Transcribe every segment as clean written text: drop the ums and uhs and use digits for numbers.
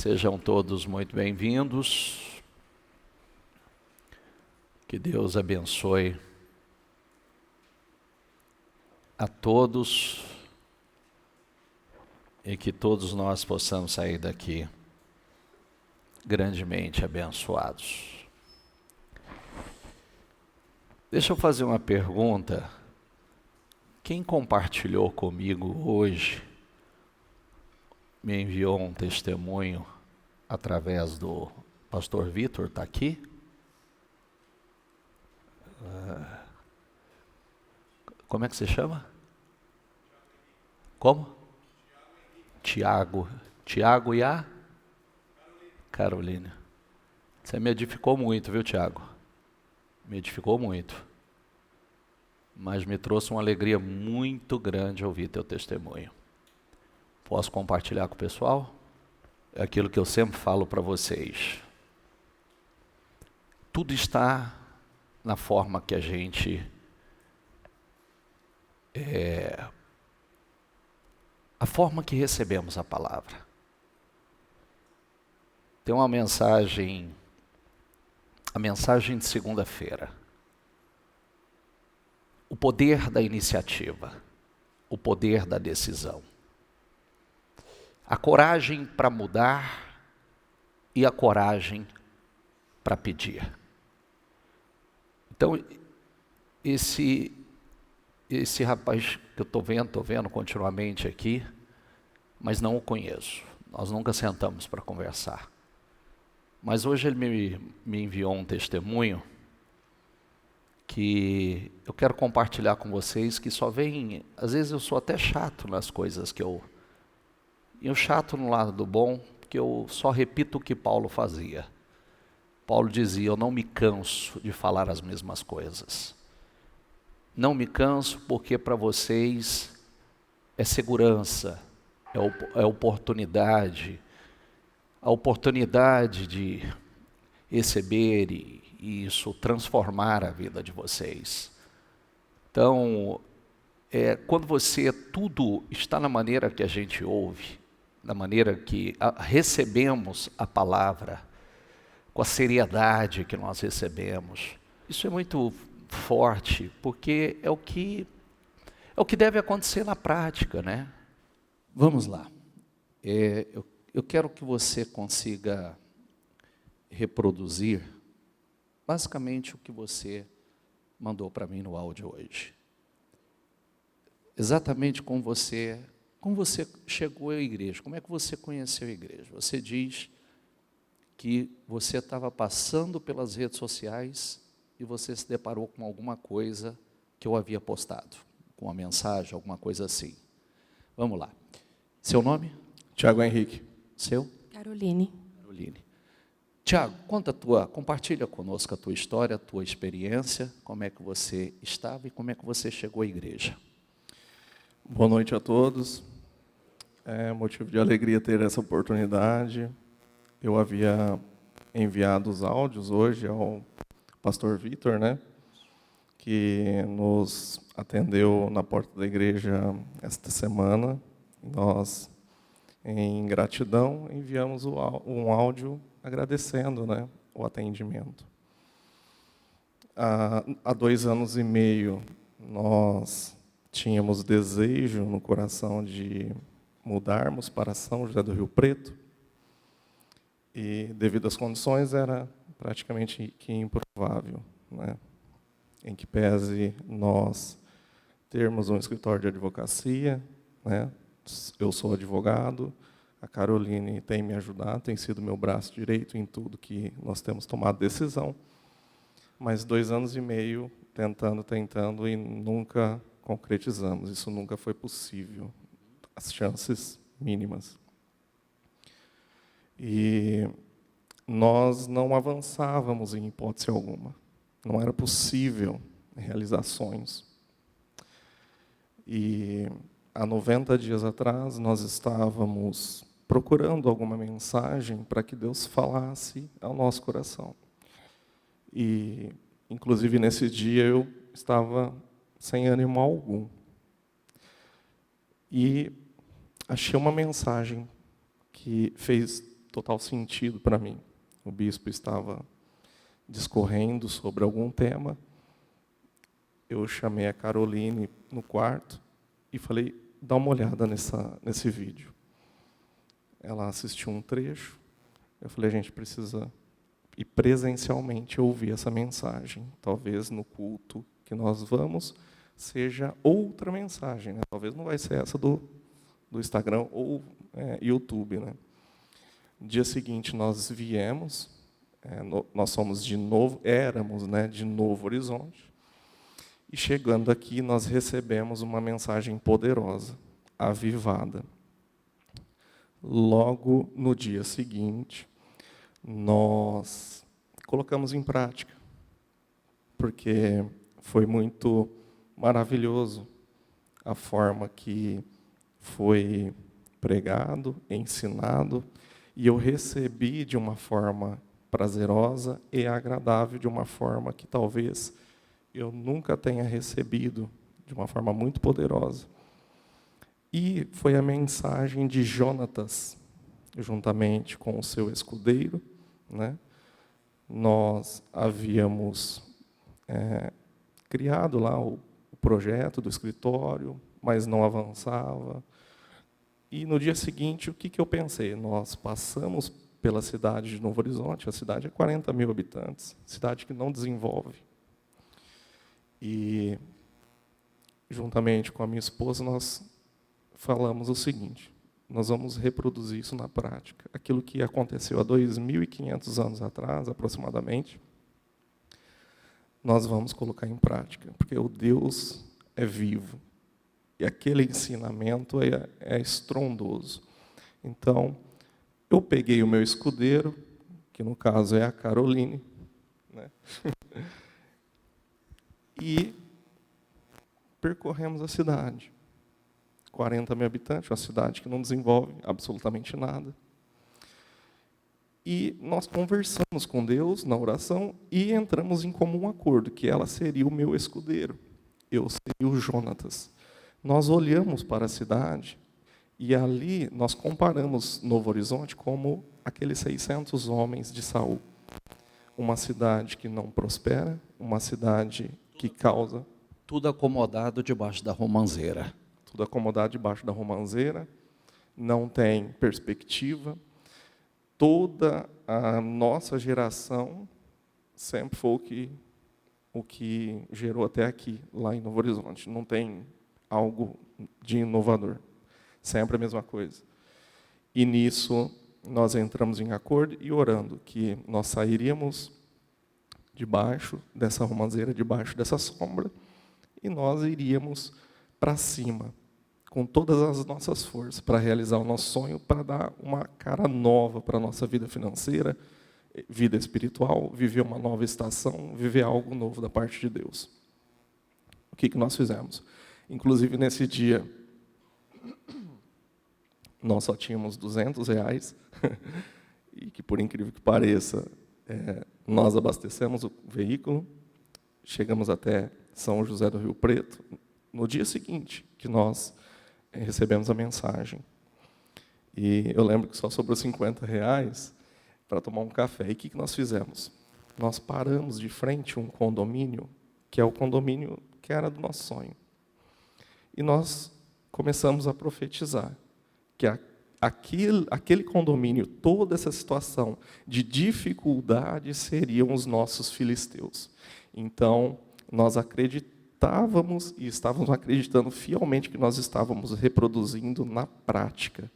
Sejam todos muito bem-vindos. Que Deus abençoe a todos e que todos nós possamos sair daqui grandemente abençoados. Deixa eu fazer uma pergunta. Quem compartilhou comigo hoje, me enviou um testemunho através do pastor Vitor, está aqui? Como é que se chama? Como? Tiago e a? Carolina. Você me edificou muito, viu, Tiago? Me edificou muito. Mas me trouxe uma alegria muito grande ouvir teu testemunho. Posso compartilhar com o pessoal? É aquilo que eu sempre falo para vocês. Tudo está na forma que a gente a forma que recebemos a palavra. Tem uma mensagem, a mensagem de segunda-feira. O poder da iniciativa, o poder da decisão. A coragem para mudar e a coragem para pedir. Então, esse rapaz que eu estou vendo continuamente aqui, mas não o conheço. Nós nunca sentamos para conversar. Mas hoje ele me enviou um testemunho que eu quero compartilhar com vocês, que só vem... Às vezes eu sou até chato nas coisas que eu... E o chato no lado do bom, porque eu só repito o que Paulo fazia. Paulo dizia, eu não me canso de falar as mesmas coisas. Não me canso porque para vocês é segurança, é oportunidade. A oportunidade de receber e isso transformar a vida de vocês. Então, quando tudo está na maneira que a gente ouve, na maneira que recebemos a palavra, com a seriedade que nós recebemos, isso é muito forte, porque é o que deve acontecer na prática, né? Vamos lá. Eu quero que você consiga reproduzir basicamente o que você mandou para mim no áudio hoje. Exatamente como você chegou à igreja, como é que você conheceu a igreja. Você diz que você estava passando pelas redes sociais e você se deparou com alguma coisa que eu havia postado, com uma mensagem, alguma coisa assim. Vamos lá. Seu nome? Tiago Henrique. Seu? Caroline. Tiago, compartilha conosco a tua história, a tua experiência, como é que você estava e como é que você chegou à igreja. Boa noite a todos. É motivo de alegria ter essa oportunidade. Eu havia enviado os áudios hoje ao pastor Vitor, né, que nos atendeu na porta da igreja esta semana. Nós, em gratidão, enviamos um áudio agradecendo, né, o atendimento. Há 2 anos e meio, nós tínhamos desejo no coração de mudarmos para São José do Rio Preto, e, devido às condições, era praticamente que improvável, né? Em que pese nós termos um escritório de advocacia, né? Eu sou advogado, a Caroline tem me ajudado, tem sido meu braço direito em tudo que nós temos tomado decisão, mas 2 anos e meio tentando e nunca concretizamos, isso nunca foi possível, as chances mínimas. E nós não avançávamos em hipótese alguma, não era possível realizar sonhos. E há 90 dias atrás, nós estávamos procurando alguma mensagem para que Deus falasse ao nosso coração. E, inclusive, nesse dia, eu estava sem ânimo algum. E achei uma mensagem que fez total sentido para mim. O bispo estava discorrendo sobre algum tema. Eu chamei a Caroline no quarto e falei, dá uma olhada nesse vídeo. Ela assistiu um trecho. Eu falei, a gente precisa ir presencialmente ouvir essa mensagem. Talvez no culto que nós vamos seja outra mensagem, né? Talvez não vai ser essa do Instagram ou YouTube, né? No dia seguinte nós viemos, nós somos éramos, né, de Novo Horizonte, e chegando aqui nós recebemos uma mensagem poderosa, avivada. Logo no dia seguinte, nós colocamos em prática, porque foi muito maravilhoso a forma que foi pregado, ensinado, e eu recebi de uma forma prazerosa e agradável, de uma forma que talvez eu nunca tenha recebido, de uma forma muito poderosa. E foi a mensagem de Jonatas, juntamente com o seu escudeiro, né? Nós havíamos criado lá o projeto do escritório, mas não avançava. E no dia seguinte, o que eu pensei? Nós passamos pela cidade de Novo Horizonte, a cidade é 40 mil habitantes, cidade que não desenvolve. E, juntamente com a minha esposa, nós falamos o seguinte, nós vamos reproduzir isso na prática. Aquilo que aconteceu há 2.500 anos atrás, aproximadamente, nós vamos colocar em prática, porque o Deus é vivo. E aquele ensinamento é estrondoso. Então, eu peguei o meu escudeiro, que no caso é a Caroline, né? E percorremos a cidade. 40 mil habitantes, uma cidade que não desenvolve absolutamente nada. E nós conversamos com Deus na oração e entramos em comum acordo, que ela seria o meu escudeiro, eu seria o Jonatas. Nós olhamos para a cidade e ali nós comparamos Novo Horizonte como aqueles 600 homens de Saul. Uma cidade que não prospera, uma cidade que causa... Tudo acomodado debaixo da romanceira. Tudo acomodado debaixo da romanceira, não tem perspectiva. Toda a nossa geração sempre foi o que gerou até aqui, lá em Novo Horizonte. Não tem algo de inovador. Sempre a mesma coisa. E nisso nós entramos em acordo e orando que nós sairíamos debaixo dessa romanceira, debaixo dessa sombra, e nós iríamos para cima, com todas as nossas forças, para realizar o nosso sonho, para dar uma cara nova para a nossa vida financeira, vida espiritual, viver uma nova estação, viver algo novo da parte de Deus. O que nós fizemos? Inclusive, nesse dia, nós só tínhamos R$200, e que, por incrível que pareça, nós abastecemos o veículo, chegamos até São José do Rio Preto, no dia seguinte que nós recebemos a mensagem. E eu lembro que só sobrou R$50 para tomar um café. E o que nós fizemos? Nós paramos de frente a um condomínio, que é o condomínio que era do nosso sonho. E nós começamos a profetizar que aquele condomínio, toda essa situação de dificuldade seriam os nossos filisteus. Então, nós acreditávamos e estávamos acreditando fielmente que nós estávamos reproduzindo na prática,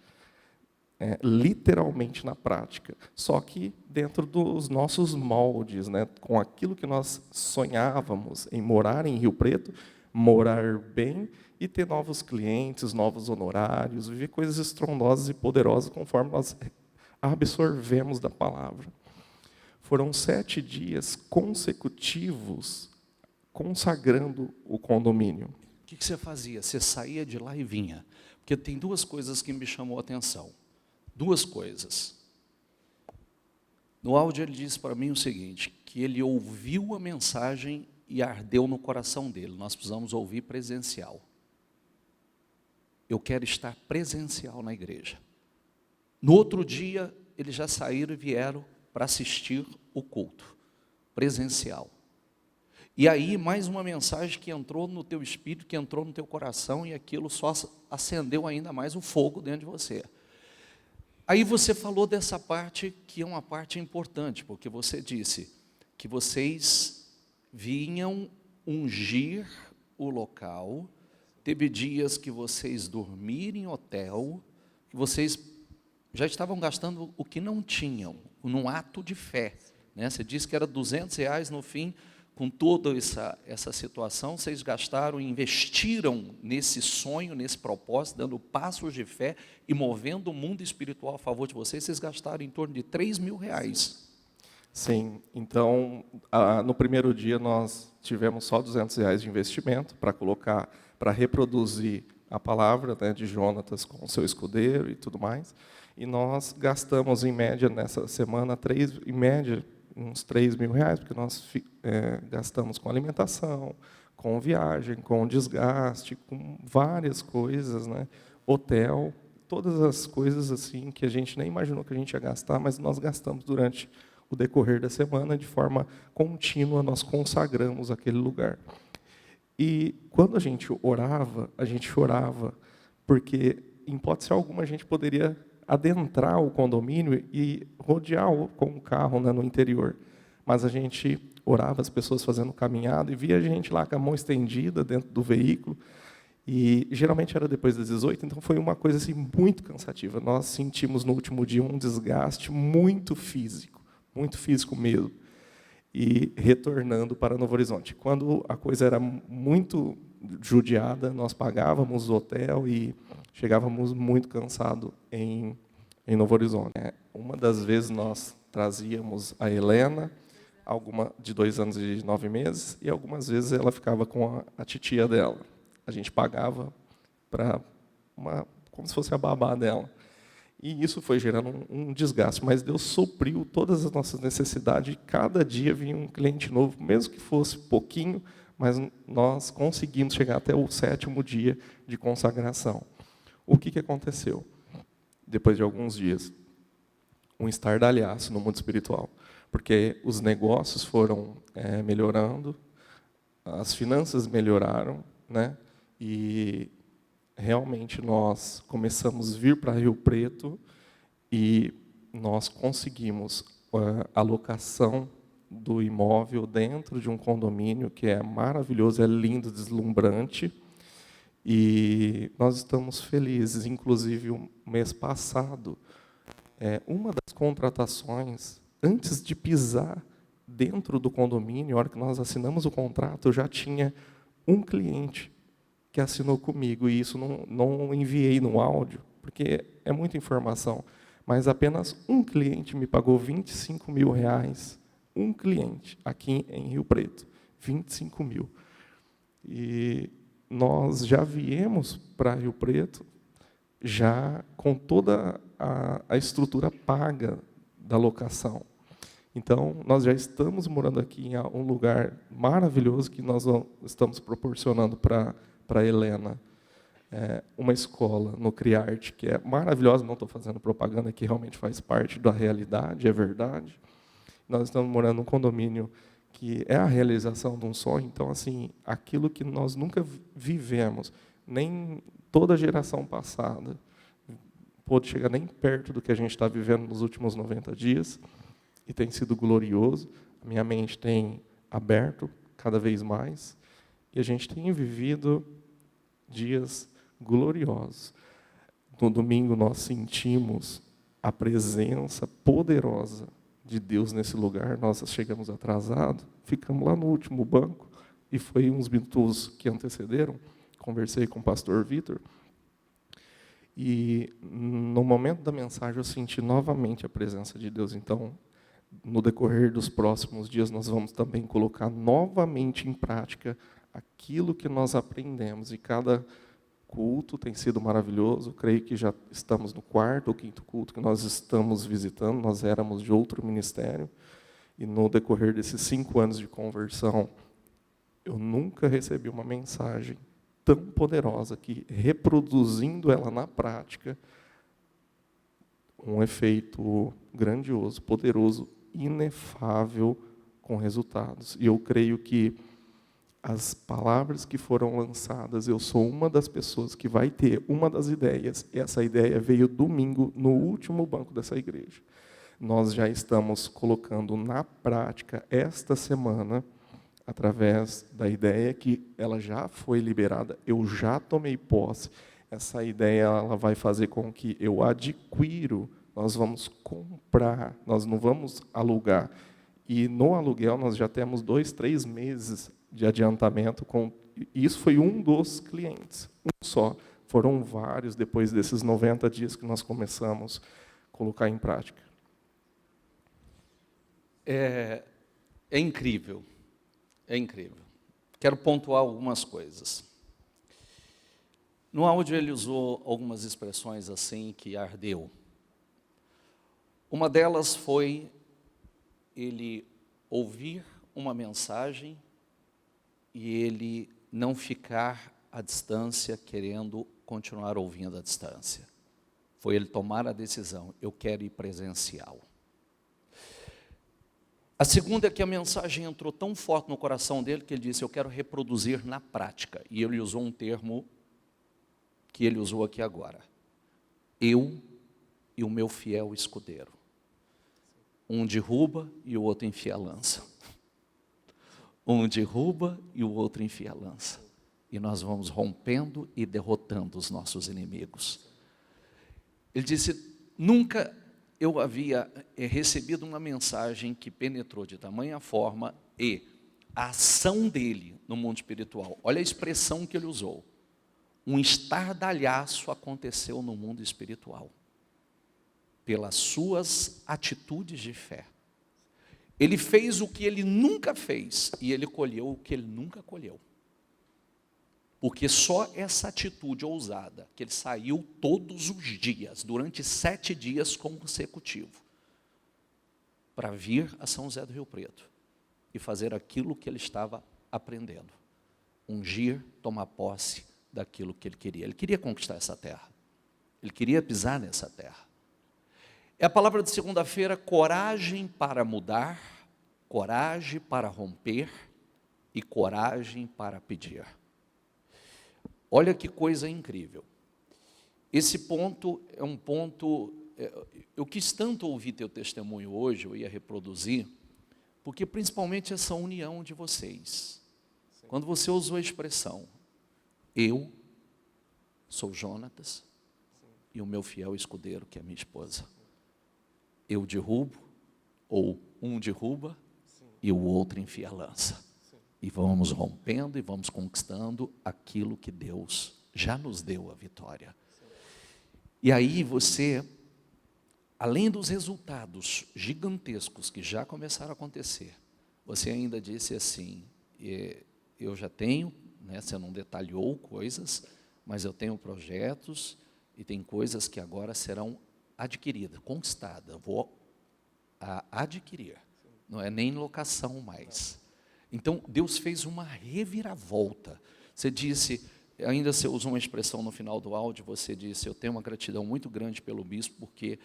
literalmente na prática, só que dentro dos nossos moldes, né, com aquilo que nós sonhávamos em morar em Rio Preto, morar bem e ter novos clientes, novos honorários, viver coisas estrondosas e poderosas conforme nós absorvemos da palavra. Foram 7 dias consecutivos consagrando o condomínio. O que você fazia? Você saía de lá e vinha. Porque tem 2 coisas que me chamou a atenção. 2 coisas. No áudio ele disse para mim o seguinte, que ele ouviu a mensagem e ardeu no coração dele. Nós precisamos ouvir presencial. Eu quero estar presencial na igreja. No outro dia, eles já saíram e vieram para assistir o culto presencial. E aí, mais uma mensagem que entrou no teu espírito, que entrou no teu coração, e aquilo só acendeu ainda mais o fogo dentro de você. Aí você falou dessa parte, que é uma parte importante, porque você disse que vocês vinham ungir o local, teve dias que vocês dormiram em hotel, que vocês já estavam gastando o que não tinham, num ato de fé, né? Você disse que era R$200 no fim. Com toda essa situação, vocês gastaram, investiram nesse sonho, nesse propósito, dando passos de fé e movendo o mundo espiritual a favor de vocês gastaram em torno de R$3.000. Sim, então, no primeiro dia nós tivemos só R$200 de investimento para colocar, para reproduzir a palavra, né, de Jonatas com o seu escudeiro e tudo mais, e nós gastamos em média nessa semana, uns R$3.000, porque nós gastamos com alimentação, com viagem, com desgaste, com várias coisas, né? Hotel, todas as coisas assim que a gente nem imaginou que a gente ia gastar, mas nós gastamos durante o decorrer da semana, de forma contínua, nós consagramos aquele lugar. E quando a gente orava, a gente chorava, porque, em hipótese alguma, a gente poderia adentrar o condomínio e rodear com o carro, né, no interior. Mas a gente orava, as pessoas fazendo caminhada, e via a gente lá com a mão estendida dentro do veículo. E geralmente era depois das 18, então foi uma coisa assim, muito cansativa. Nós sentimos no último dia um desgaste muito físico mesmo. E retornando para Novo Horizonte. Quando a coisa era muito judiada, nós pagávamos o hotel e chegávamos muito cansados em Novo Horizonte. Uma das vezes nós trazíamos a Helena, de 2 anos e 9 meses, e algumas vezes ela ficava com a titia dela. A gente pagava como se fosse a babá dela. E isso foi gerando um desgaste, mas Deus supriu todas as nossas necessidades, e cada dia vinha um cliente novo, mesmo que fosse pouquinho, mas nós conseguimos chegar até o 7º dia de consagração. O que aconteceu? Depois de alguns dias, um estardalhaço no mundo espiritual, porque os negócios foram melhorando, as finanças melhoraram, né? E realmente nós começamos a vir para Rio Preto e nós conseguimos a locação do imóvel dentro de um condomínio que é maravilhoso, é lindo, deslumbrante, e nós estamos felizes. Inclusive, o mês passado, uma das contratações, antes de pisar dentro do condomínio, a hora que nós assinamos o contrato, eu já tinha um cliente que assinou comigo, e isso não enviei no áudio, porque é muita informação, mas apenas um cliente me pagou R$25.000, um cliente, aqui em Rio Preto, 25 mil. E nós já viemos para Rio Preto, já com toda a estrutura paga da locação. Então, nós já estamos morando aqui em um lugar maravilhoso que nós estamos proporcionando para a Helena, uma escola no Criarte, que é maravilhosa, não estou fazendo propaganda, que realmente faz parte da realidade, é verdade. Nós estamos morando num condomínio que é a realização de um sonho, então, assim, aquilo que nós nunca vivemos, nem toda a geração passada pôde chegar nem perto do que a gente está vivendo nos últimos 90 dias, e tem sido glorioso. A minha mente tem aberto cada vez mais, e a gente tem vivido dias gloriosos. No domingo nós sentimos a presença poderosa de Deus nesse lugar. Nós chegamos atrasados, ficamos lá no último banco, e foi uns minutos que antecederam, conversei com o pastor Vitor, e no momento da mensagem eu senti novamente a presença de Deus. Então, no decorrer dos próximos dias, nós vamos também colocar novamente em prática aquilo que nós aprendemos, e cada culto tem sido maravilhoso. Creio que já estamos no 4º ou 5º culto que nós estamos visitando. Nós éramos de outro ministério, e no decorrer desses 5 anos de conversão, eu nunca recebi uma mensagem tão poderosa que, reproduzindo ela na prática, um efeito grandioso, poderoso, inefável com resultados. E eu creio que as palavras que foram lançadas, eu sou uma das pessoas que vai ter uma das ideias. Essa ideia veio domingo, no último banco dessa igreja. Nós já estamos colocando na prática esta semana, através da ideia que ela já foi liberada, eu já tomei posse. Essa ideia ela vai fazer com que eu adquiro, nós vamos comprar, nós não vamos alugar. E no aluguel nós já temos 2, 3 meses de adiantamento. Isso foi um dos clientes, um só. Foram vários depois desses 90 dias que nós começamos a colocar em prática. É incrível, é incrível. Quero pontuar algumas coisas. No áudio ele usou algumas expressões assim que ardeu. Uma delas foi ele ouvir uma mensagem e ele não ficar à distância querendo continuar ouvindo à distância. Foi ele tomar a decisão, eu quero ir presencial. A segunda é que a mensagem entrou tão forte no coração dele que ele disse, eu quero reproduzir na prática. E ele usou um termo que ele usou aqui agora. Eu e o meu fiel escudeiro. Um derruba e o outro enfia a lança. Um derruba e o outro enfia a lança. E nós vamos rompendo e derrotando os nossos inimigos. Ele disse, nunca eu havia recebido uma mensagem que penetrou de tamanha forma e a ação dele no mundo espiritual. Olha a expressão que ele usou. Um estardalhaço aconteceu no mundo espiritual. Pelas suas atitudes de fé. Ele fez o que ele nunca fez e ele colheu o que ele nunca colheu. Porque só essa atitude ousada, que ele saiu todos os dias, durante 7 dias consecutivos, para vir a São José do Rio Preto e fazer aquilo que ele estava aprendendo. Ungir, tomar posse daquilo que ele queria. Ele queria conquistar essa terra. Ele queria pisar nessa terra. É a palavra de segunda-feira, coragem para mudar, coragem para romper e coragem para pedir. Olha que coisa incrível. Esse ponto é um ponto, eu quis tanto ouvir teu testemunho hoje, eu ia reproduzir, porque principalmente essa união de vocês. Sim. Quando você usou a expressão, eu sou Jonatas, sim, e o meu fiel escudeiro, que é minha esposa. Eu derrubo, ou um derruba, sim, e o outro enfia a lança. Sim. E vamos rompendo e vamos conquistando aquilo que Deus já nos deu a vitória. Sim. E aí você, além dos resultados gigantescos que já começaram a acontecer, você ainda disse assim, eu já tenho, né, você não detalhou coisas, mas eu tenho projetos e tem coisas que agora serão adquirida, conquistada, vou adquirir, não é nem locação mais. Então, Deus fez uma reviravolta. Você disse, ainda você usou uma expressão no final do áudio, você disse, eu tenho uma gratidão muito grande pelo bispo, porque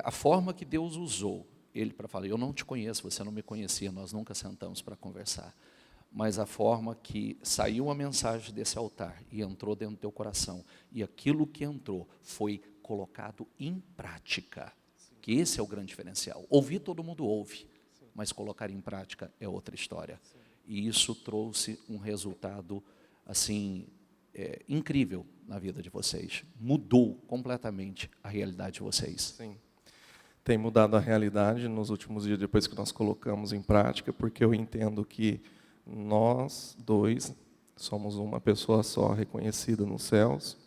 a forma que Deus usou ele para falar, eu não te conheço, você não me conhecia, nós nunca sentamos para conversar, mas a forma que saiu a mensagem desse altar e entrou dentro do teu coração, e aquilo que entrou foi colocado em prática, sim, que esse é o grande diferencial. Ouvir todo mundo ouve, sim, mas colocar em prática é outra história. Sim. E isso trouxe um resultado assim incrível na vida de vocês. Mudou completamente a realidade de vocês. Sim. Tem mudado a realidade nos últimos dias depois que nós colocamos em prática, porque eu entendo que nós dois somos uma pessoa só, reconhecida nos céus.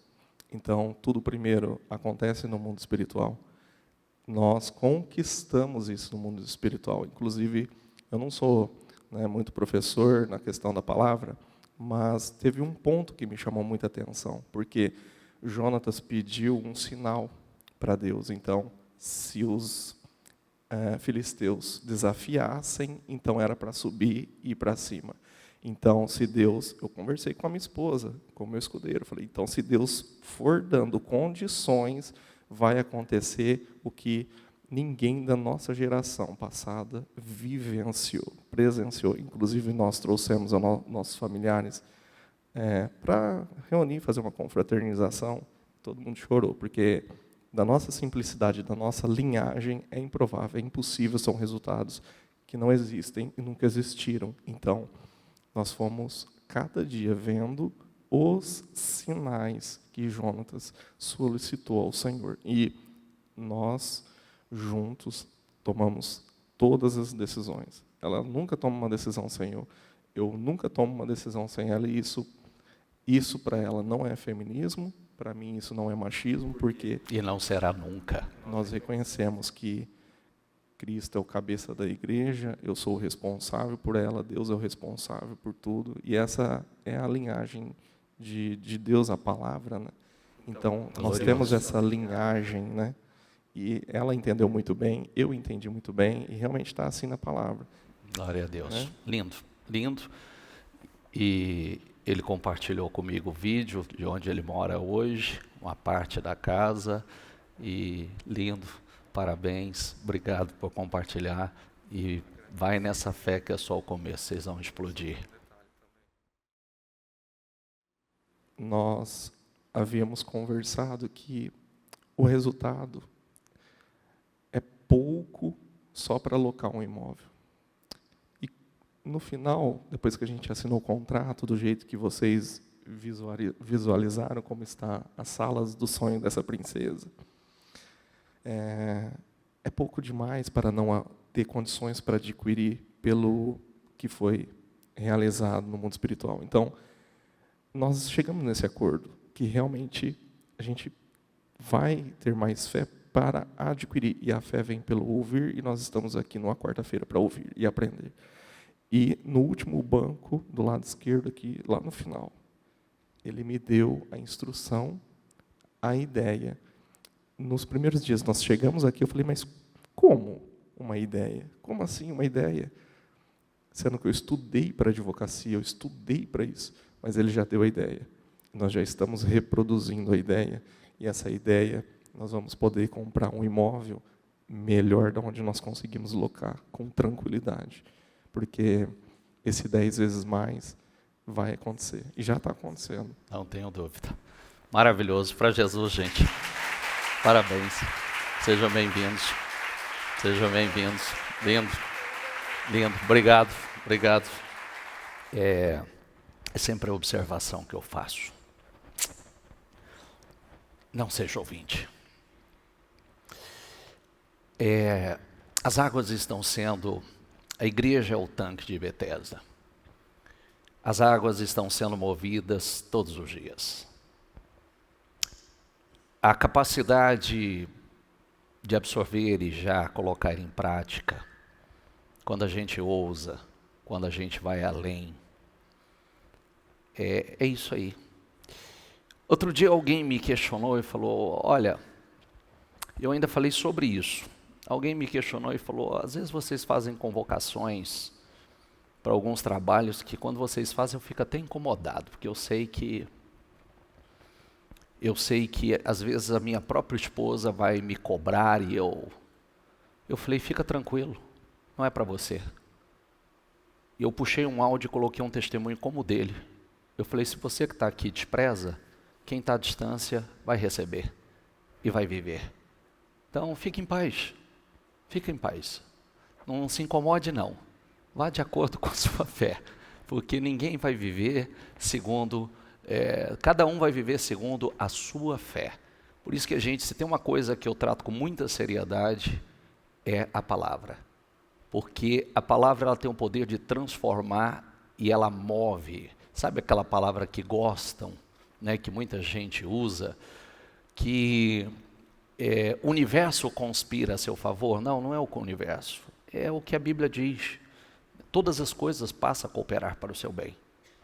Então, tudo primeiro acontece no mundo espiritual. Nós conquistamos isso no mundo espiritual. Inclusive, eu não sou muito professor na questão da palavra, mas teve um ponto que me chamou muita atenção, porque Jonatas pediu um sinal para Deus. Então, se os filisteus desafiassem, então era para subir e ir para cima. Então, se Deus, eu conversei com a minha esposa, com o meu escudeiro, falei, então se Deus for dando condições, vai acontecer o que ninguém da nossa geração passada vivenciou, presenciou. Inclusive, nós trouxemos nossos familiares para reunir, fazer uma confraternização. Todo mundo chorou, porque da nossa simplicidade, da nossa linhagem, é improvável, é impossível, são resultados que não existem e nunca existiram. Então, nós fomos cada dia vendo os sinais que Jonatas solicitou ao Senhor. E nós, juntos, tomamos todas as decisões. Ela nunca toma uma decisão sem eu nunca tomo uma decisão sem ela, e isso para ela não é feminismo, para mim isso não é machismo, porque... E não será nunca. Nós reconhecemos que Cristo é o cabeça da igreja, eu sou o responsável por ela, Deus é o responsável por tudo, e essa é a linhagem de Deus, a palavra, né? Então, nós temos essa linhagem, né? E ela entendeu muito bem, eu entendi muito bem, e realmente está assim na palavra. Glória a Deus. Né? Lindo, lindo. E ele compartilhou comigo o vídeo de onde ele mora hoje, uma parte da casa, e lindo. Parabéns, obrigado por compartilhar, e vai nessa fé que é só o começo, vocês vão explodir. Nós havíamos conversado que o resultado é pouco só para alocar um imóvel. E no final, depois que a gente assinou o contrato, do jeito que vocês visualizaram como está as salas do sonho dessa princesa, é pouco demais para não ter condições para adquirir pelo que foi realizado no mundo espiritual. Então, nós chegamos nesse acordo, que realmente a gente vai ter mais fé para adquirir, e a fé vem pelo ouvir, e nós estamos aqui numa quarta-feira para ouvir e aprender. E no último banco, do lado esquerdo aqui, lá no final, ele me deu a instrução, a ideia. Nos primeiros dias nós chegamos aqui, eu falei, mas como uma ideia? Como assim uma ideia? Sendo que eu estudei para advocacia, eu estudei para isso, mas ele já deu a ideia. Nós já estamos reproduzindo a ideia, e essa ideia, nós vamos poder comprar um imóvel melhor de onde nós conseguimos locar, com tranquilidade. Porque esse 10 vezes mais vai acontecer, e já está acontecendo. Não tenho dúvida. Maravilhoso, para Jesus, gente. Parabéns, sejam bem-vindos, sejam bem-vindos, lindo, lindo, obrigado, obrigado. É sempre a observação que eu faço, não seja ouvinte. As águas estão sendo, a igreja é o tanque de Betesda, as águas estão sendo movidas todos os dias. A capacidade de absorver e já colocar em prática, quando a gente ousa, quando a gente vai além, é isso aí. Outro dia alguém me questionou e falou, olha, eu ainda falei sobre isso. Alguém me questionou e falou, às vezes vocês fazem convocações para alguns trabalhos que quando vocês fazem eu fico até incomodado, porque eu sei que às vezes a minha própria esposa vai me cobrar e eu falei, fica tranquilo, não é para você. E eu puxei um áudio e coloquei um testemunho como o dele. Eu falei, se você que está aqui despreza, quem está à distância vai receber e vai viver. Então fique em paz, fique em paz. Não se incomode não, vá de acordo com a sua fé, porque ninguém vai viver segundo... cada um vai viver segundo a sua fé. Por isso que se tem uma coisa que eu trato com muita seriedade, é a palavra. Porque a palavra ela tem o poder de transformar e ela move. Sabe aquela palavra que gostam, né, que muita gente usa, que o universo conspira a seu favor? Não, não é o universo. É o que a Bíblia diz. Todas as coisas passam a cooperar para o seu bem.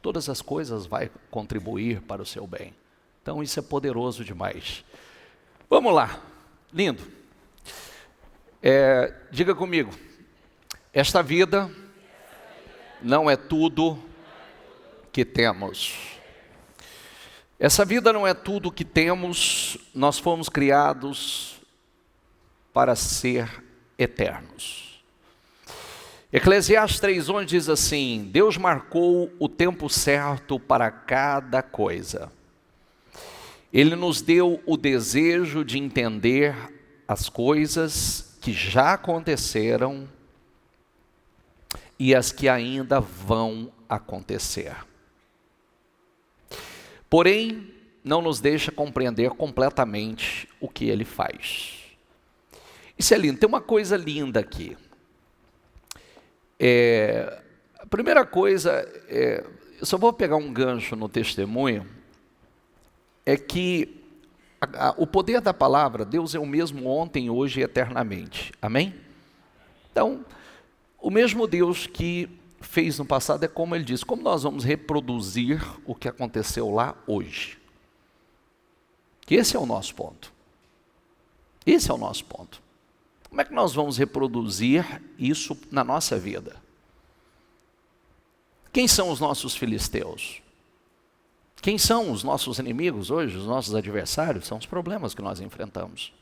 Todas as coisas vão contribuir para o seu bem. Então isso é poderoso demais. Vamos lá, lindo. Diga comigo, esta vida não é tudo que temos. Essa vida não é tudo o que temos, nós fomos criados para ser eternos. Eclesiastes 3:11 diz assim: Deus marcou o tempo certo para cada coisa. Ele nos deu o desejo de entender as coisas que já aconteceram e as que ainda vão acontecer. Porém, não nos deixa compreender completamente o que ele faz. Isso é lindo. Tem uma coisa linda aqui. A primeira coisa, eu só vou pegar um gancho no testemunho, é que o poder da palavra, Deus é o mesmo ontem, hoje e eternamente. Amém? Então, o mesmo Deus que fez no passado é como ele diz, como nós vamos reproduzir o que aconteceu lá hoje? Que esse é o nosso ponto. Esse é o nosso ponto. Como é que nós vamos reproduzir isso na nossa vida? Quem são os nossos filisteus? Quem são os nossos inimigos hoje, os nossos adversários? São os problemas que nós enfrentamos.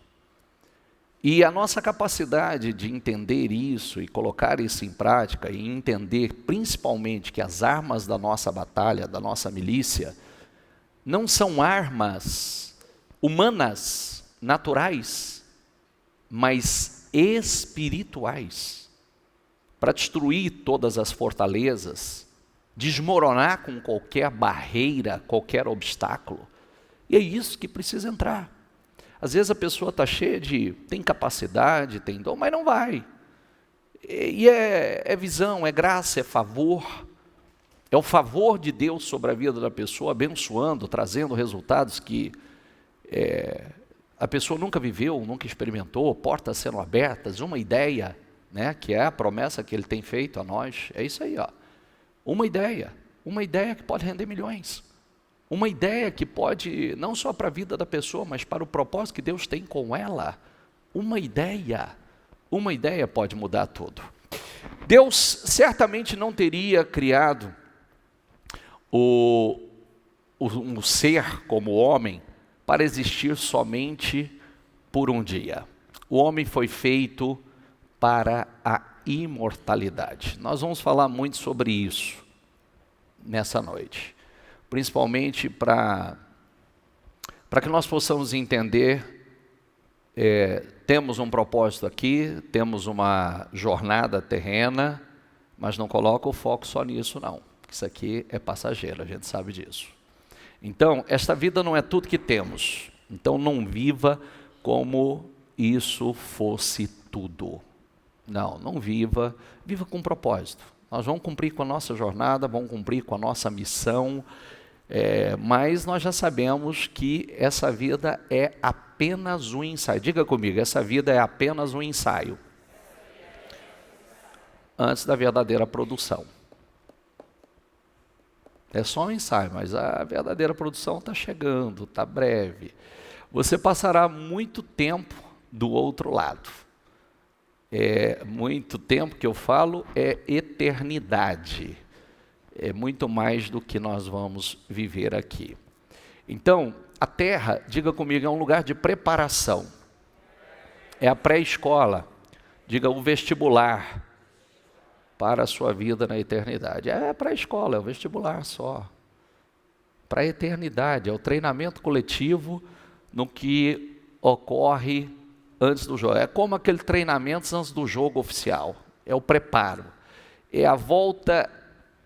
E a nossa capacidade de entender isso e colocar isso em prática e entender principalmente que as armas da nossa batalha, da nossa milícia, não são armas humanas, naturais, mas espirituais, para destruir todas as fortalezas, desmoronar com qualquer barreira, qualquer obstáculo. E é isso que precisa entrar. Às vezes a pessoa está cheia tem capacidade, tem dom, mas não vai. E é visão, é graça, é favor. É o favor de Deus sobre a vida da pessoa, abençoando, trazendo resultados que a pessoa nunca viveu, nunca experimentou, portas sendo abertas, uma ideia, né, que é a promessa que ele tem feito a nós. É isso aí, ó. Uma ideia que pode render milhões. Uma ideia que pode, não só para a vida da pessoa, mas para o propósito que Deus tem com ela. Uma ideia pode mudar tudo. Deus certamente não teria criado um ser como o homem para existir somente por um dia. O homem foi feito para a imortalidade. Nós vamos falar muito sobre isso nessa noite. Principalmente para que nós possamos entender, temos um propósito aqui, temos uma jornada terrena, mas não coloca o foco só nisso não, isso aqui é passageiro, a gente sabe disso. Então, esta vida não é tudo que temos, então não viva como isso fosse tudo. Não viva com propósito. Nós vamos cumprir com a nossa jornada, vamos cumprir com a nossa missão, mas nós já sabemos que essa vida é apenas um ensaio. Diga comigo, essa vida é apenas um ensaio. Antes da verdadeira produção. É só um ensaio, mas a verdadeira produção está chegando, está breve. Você passará muito tempo do outro lado. Muito tempo que eu falo é eternidade. É muito mais do que nós vamos viver aqui. Então, a terra, diga comigo, é um lugar de preparação. É a pré-escola, diga o vestibular para a sua vida na eternidade. É a pré-escola, é o vestibular só. Para a eternidade, é o treinamento coletivo no que ocorre antes do jogo. É como aquele treinamento antes do jogo oficial. É o preparo. É a volta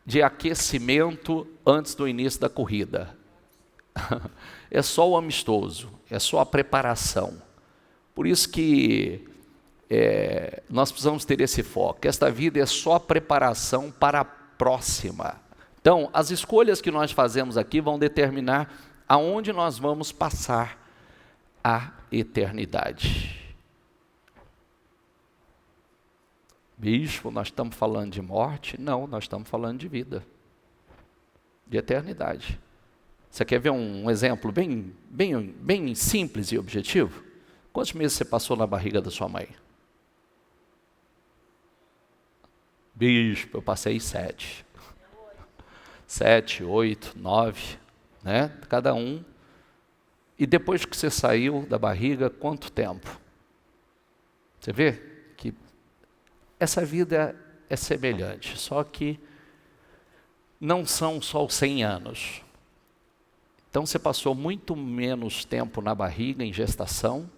de aquecimento antes do início da corrida. É só o amistoso, é só a preparação. Por isso que nós precisamos ter esse foco. Esta vida é só preparação para a próxima. Então, as escolhas que nós fazemos aqui vão determinar aonde nós vamos passar a eternidade. Bispo, nós estamos falando de morte? Não, nós estamos falando de vida, de eternidade. Você quer ver um exemplo bem simples e objetivo? Quantos meses você passou na barriga da sua mãe? Bispo, eu passei 7. 7, 8, 9, né? Cada um. E depois que você saiu da barriga, quanto tempo? Você vê que essa vida é semelhante, só que não são só os 100 anos. Então você passou muito menos tempo na barriga, em gestação,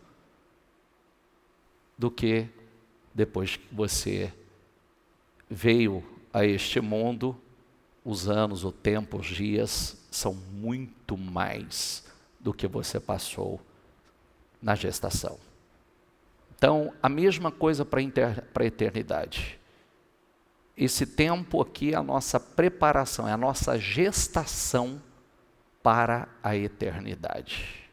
do que depois que você veio a este mundo. Os anos, o tempo, os dias são muito mais do que você passou na gestação. Então, a mesma coisa para a eternidade. Esse tempo aqui é a nossa preparação, é a nossa gestação para a eternidade.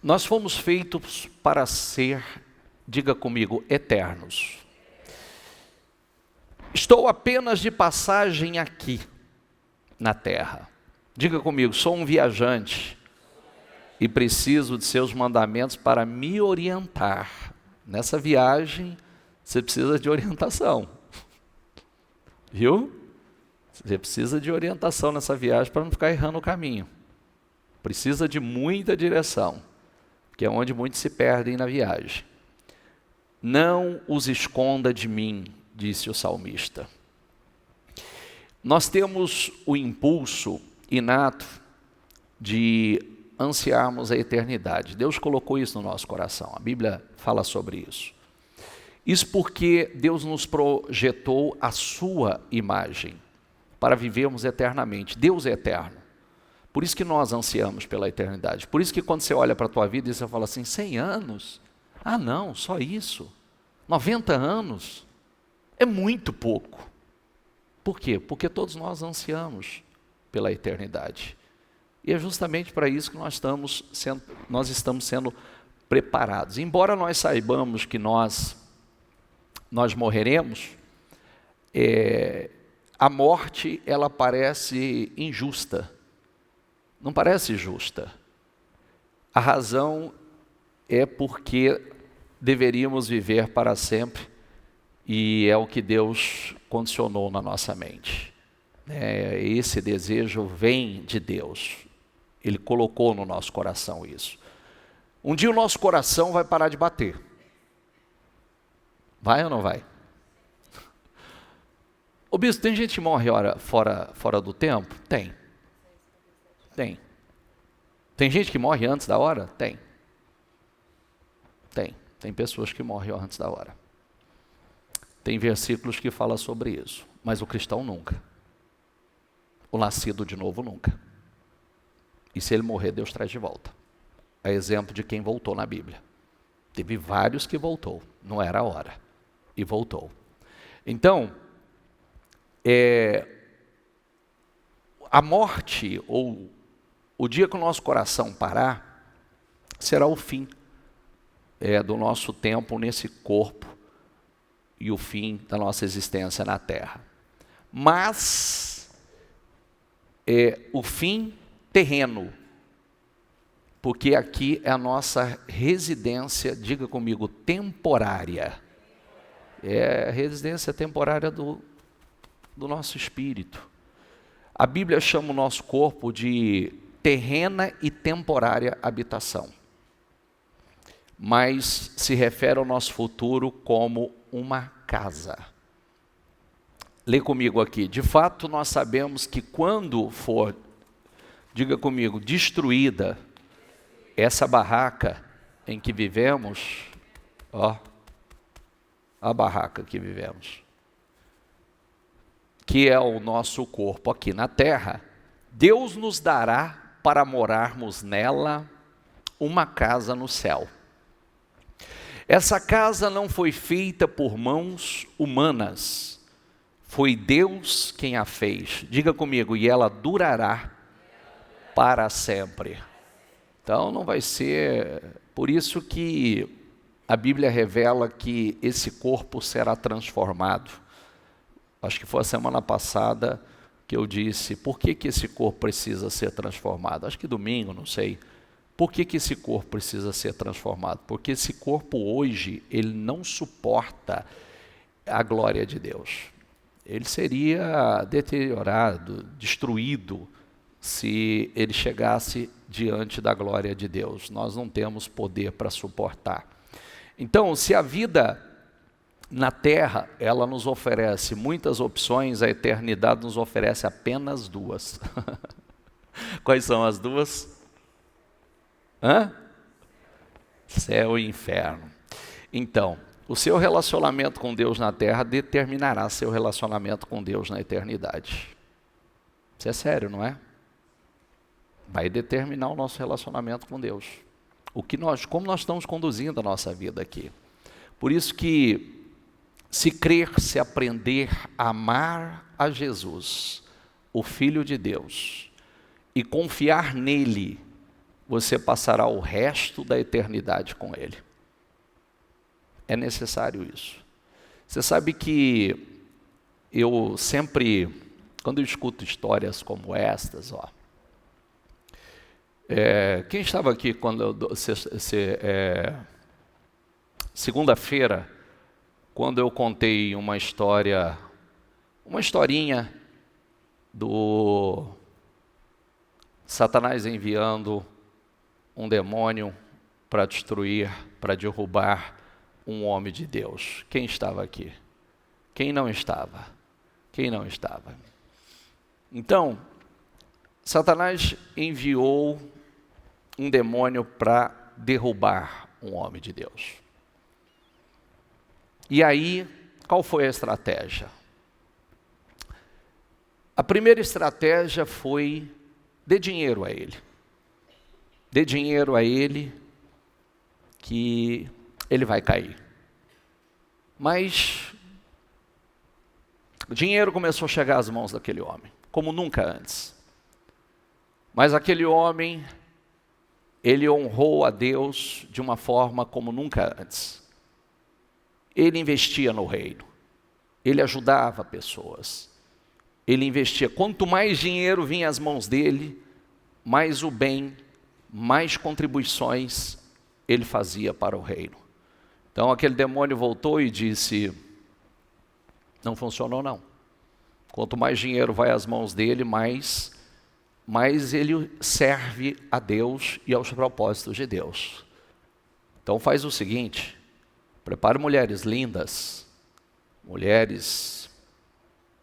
Nós fomos feitos para ser, diga comigo, eternos. Estou apenas de passagem aqui na terra. Diga comigo, sou um viajante e preciso de seus mandamentos para me orientar. Nessa viagem, você precisa de orientação. Viu? Você precisa de orientação nessa viagem para não ficar errando o caminho. Precisa de muita direção, que é onde muitos se perdem na viagem. Não os esconda de mim, disse o salmista. Nós temos o impulso inato de ansiarmos a eternidade. Deus colocou isso no nosso coração. A Bíblia fala sobre isso. Isso porque Deus nos projetou a sua imagem para vivermos eternamente. Deus é eterno. Por isso que nós ansiamos pela eternidade. Por isso que quando você olha para a tua vida e você fala assim, 100 anos? Ah não, só isso. 90 anos? É muito pouco. Por quê? Porque todos nós ansiamos pela eternidade. E é justamente para isso que nós estamos sendo preparados. Embora nós saibamos que nós morreremos, a morte, ela parece injusta. Não parece justa. A razão é porque deveríamos viver para sempre, e é o que Deus condicionou na nossa mente. Esse desejo vem de Deus. Ele colocou no nosso coração isso. Um dia o nosso coração vai parar de bater. Vai ou não vai? Ô bispo, tem gente que morre fora do tempo? Tem. Tem gente que morre antes da hora? Tem. Tem pessoas que morrem antes da hora. Tem versículos que falam sobre isso. Mas o cristão nunca. O nascido de novo nunca. E se ele morrer, Deus traz de volta. É exemplo de quem voltou na Bíblia. Teve vários que voltou. Não era a hora. E voltou. Então, a morte, ou o dia que o nosso coração parar, será o fim do nosso tempo nesse corpo e o fim da nossa existência na terra. Mas o fim terreno, porque aqui é a nossa residência, diga comigo, temporária. É a residência temporária do nosso espírito. A Bíblia chama o nosso corpo de terrena e temporária habitação, mas se refere ao nosso futuro como uma casa. Lê comigo aqui. De fato, nós sabemos que quando for, diga comigo, destruída essa barraca em que vivemos, a barraca que vivemos, que é o nosso corpo aqui na terra, Deus nos dará para morarmos nela uma casa no céu. Essa casa não foi feita por mãos humanas, foi Deus quem a fez. Diga comigo, e ela durará para sempre. Então não vai ser, por isso que a Bíblia revela que esse corpo será transformado. Acho que foi a semana passada que eu disse, por que esse corpo precisa ser transformado? Acho que domingo, não sei. Por que esse corpo precisa ser transformado? Porque esse corpo hoje, ele não suporta a glória de Deus. Ele seria deteriorado, destruído, se ele chegasse diante da glória de Deus. Nós não temos poder para suportar. Então, se a vida na Terra, ela nos oferece muitas opções, a eternidade nos oferece apenas duas. Quais são as duas? Céu e inferno. Então, o seu relacionamento com Deus na Terra determinará seu relacionamento com Deus na eternidade. Isso é sério, não é? Vai determinar o nosso relacionamento com Deus. Como nós estamos conduzindo a nossa vida aqui. Por isso que se crer, se aprender a amar a Jesus, o Filho de Deus, e confiar nele, você passará o resto da eternidade com ele. É necessário isso. Você sabe que eu sempre, quando eu escuto histórias como estas, quem estava aqui quando segunda-feira, quando eu contei uma historinha do Satanás enviando um demônio para destruir, para derrubar um homem de Deus. Quem estava aqui? Quem não estava? Quem não estava? Então, Satanás enviou um demônio para derrubar um homem de Deus. E aí, qual foi a estratégia? A primeira estratégia foi: dê dinheiro a ele. Dê dinheiro a ele que ele vai cair. Mas o dinheiro começou a chegar às mãos daquele homem, como nunca antes. Mas aquele homem, ele honrou a Deus de uma forma como nunca antes. Ele investia no reino, ele ajudava pessoas, ele investia. Quanto mais dinheiro vinha às mãos dele, mais o bem, mais contribuições ele fazia para o reino. Então aquele demônio voltou e disse: não funcionou não. Quanto mais dinheiro vai às mãos dele, mais ele serve a Deus e aos propósitos de Deus. Então faz o seguinte: prepare mulheres lindas, mulheres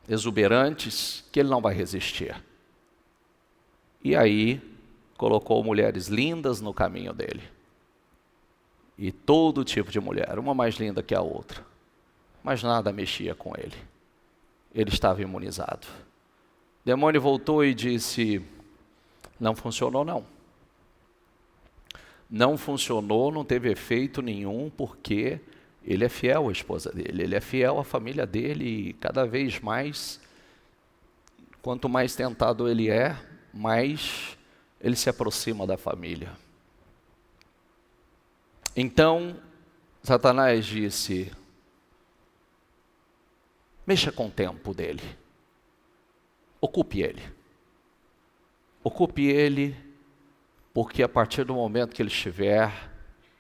exuberantes, que ele não vai resistir. E aí colocou mulheres lindas no caminho dele. E todo tipo de mulher, uma mais linda que a outra. Mas nada mexia com ele. Ele estava imunizado. O demônio voltou e disse: não funcionou não. Não funcionou, não teve efeito nenhum, porque ele é fiel à esposa dele, ele é fiel à família dele, e cada vez mais, quanto mais tentado ele é, mais ele se aproxima da família. Então, Satanás disse: mexa com o tempo dele, ocupe ele. Ocupe ele, porque a partir do momento que ele estiver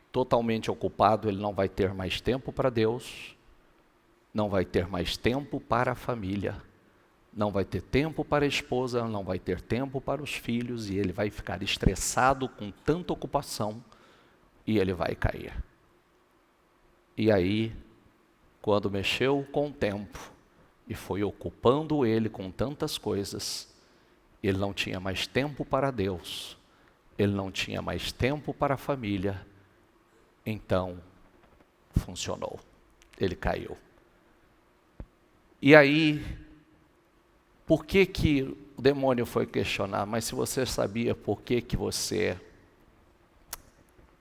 totalmente ocupado, ele não vai ter mais tempo para Deus, não vai ter mais tempo para a família, não vai ter tempo para a esposa, não vai ter tempo para os filhos, e ele vai ficar estressado com tanta ocupação, e ele vai cair. E aí, quando mexeu com o tempo, e foi ocupando ele com tantas coisas, ele não tinha mais tempo para Deus, ele não tinha mais tempo para a família, então funcionou, ele caiu. E aí, por que o demônio foi questionar? Mas se você sabia por que você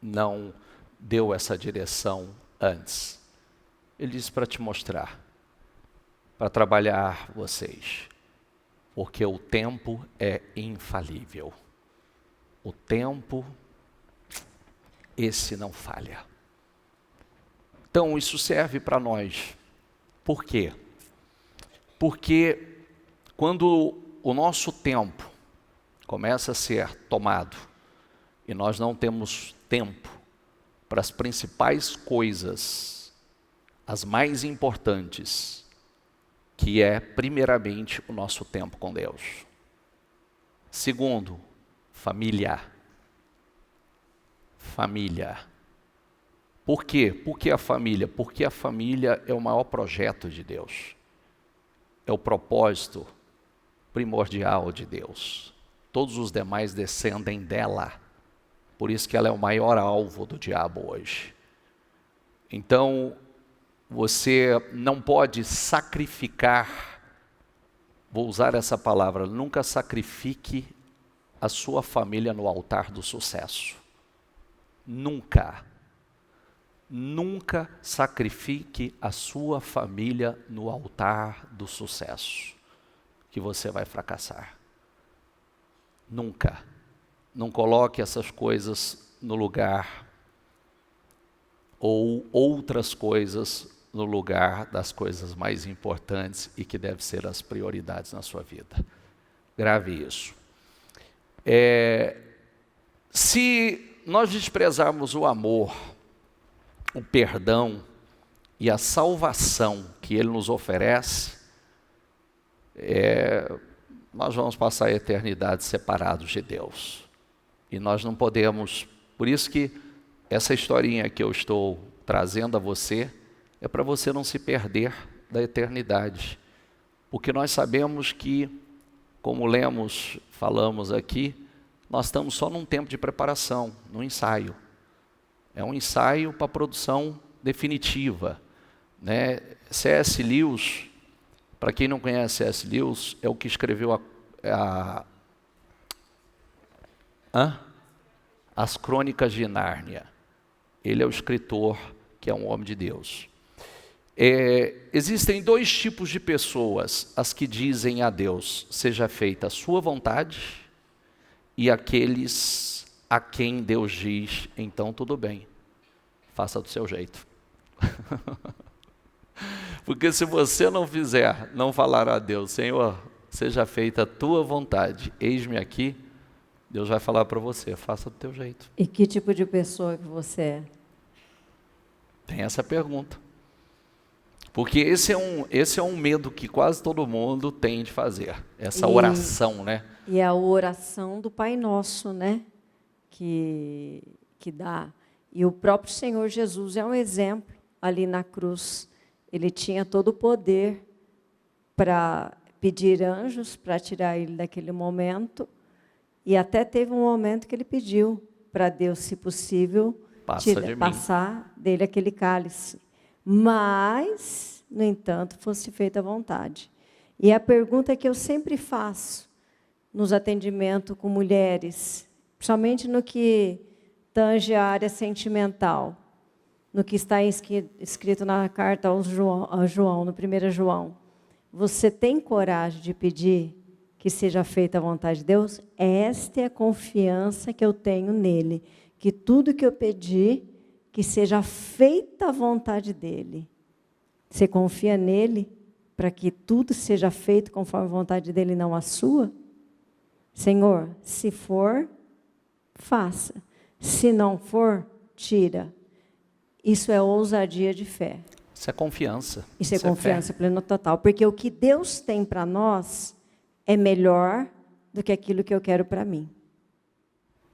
não deu essa direção antes? Ele disse: para te mostrar, para trabalhar vocês, porque o tempo é infalível. O tempo, esse não falha. Então isso serve para nós. Por quê? Porque quando o nosso tempo começa a ser tomado e nós não temos tempo para as principais coisas, as mais importantes, que é primeiramente o nosso tempo com Deus. Segundo, família. Família. Por quê? Por que a família? Porque a família é o maior projeto de Deus. É o propósito primordial de Deus. Todos os demais descendem dela. Por isso que ela é o maior alvo do diabo hoje. Então, você não pode sacrificar, vou usar essa palavra, nunca sacrifique a sua família no altar do sucesso. Nunca. Nunca sacrifique a sua família no altar do sucesso, que você vai fracassar. Nunca. Não coloque essas coisas no lugar, ou outras coisas no lugar das coisas mais importantes e que devem ser as prioridades na sua vida. Grave isso. Se nós desprezarmos o amor, o perdão e a salvação que Ele nos oferece, nós vamos passar a eternidade separados de Deus. E nós não podemos, por isso que essa historinha que eu estou trazendo a você, é para você não se perder da eternidade. Porque nós sabemos que, como falamos aqui, nós estamos só num tempo de preparação, num ensaio. É um ensaio para a produção definitiva, né? C.S. Lewis, para quem não conhece C.S. Lewis, é o que escreveu As Crônicas de Nárnia. Ele é o escritor que é um homem de Deus. Existem dois tipos de pessoas, as que dizem a Deus, seja feita a sua vontade, e aqueles a quem Deus diz, então tudo bem, faça do seu jeito. Porque se você não falar a Deus, Senhor, seja feita a tua vontade, eis-me aqui, Deus vai falar para você, faça do teu jeito. E que tipo de pessoa que você é? Tem essa pergunta. Porque esse é um medo que quase todo mundo tem de fazer, essa oração, né? E a oração do Pai Nosso, né? Que dá. E o próprio Senhor Jesus é um exemplo ali na cruz. Ele tinha todo o poder para pedir anjos para tirar ele daquele momento. E até teve um momento que ele pediu para Deus, se possível, passar dele aquele cálice. Mas, no entanto, fosse feita a vontade. E a pergunta que eu sempre faço nos atendimentos com mulheres, principalmente no que tange a área sentimental, no que está escrito na carta ao João, no 1 João, você tem coragem de pedir que seja feita a vontade de Deus? Esta é a confiança que eu tenho nele, que tudo que eu pedir, que seja feita a vontade dele. Você confia nele para que tudo seja feito conforme a vontade dele, não a sua? Senhor, se for, faça. Se não for, tira. Isso é ousadia de fé. Isso é confiança. Isso é confiança plena total. Porque o que Deus tem para nós é melhor do que aquilo que eu quero para mim.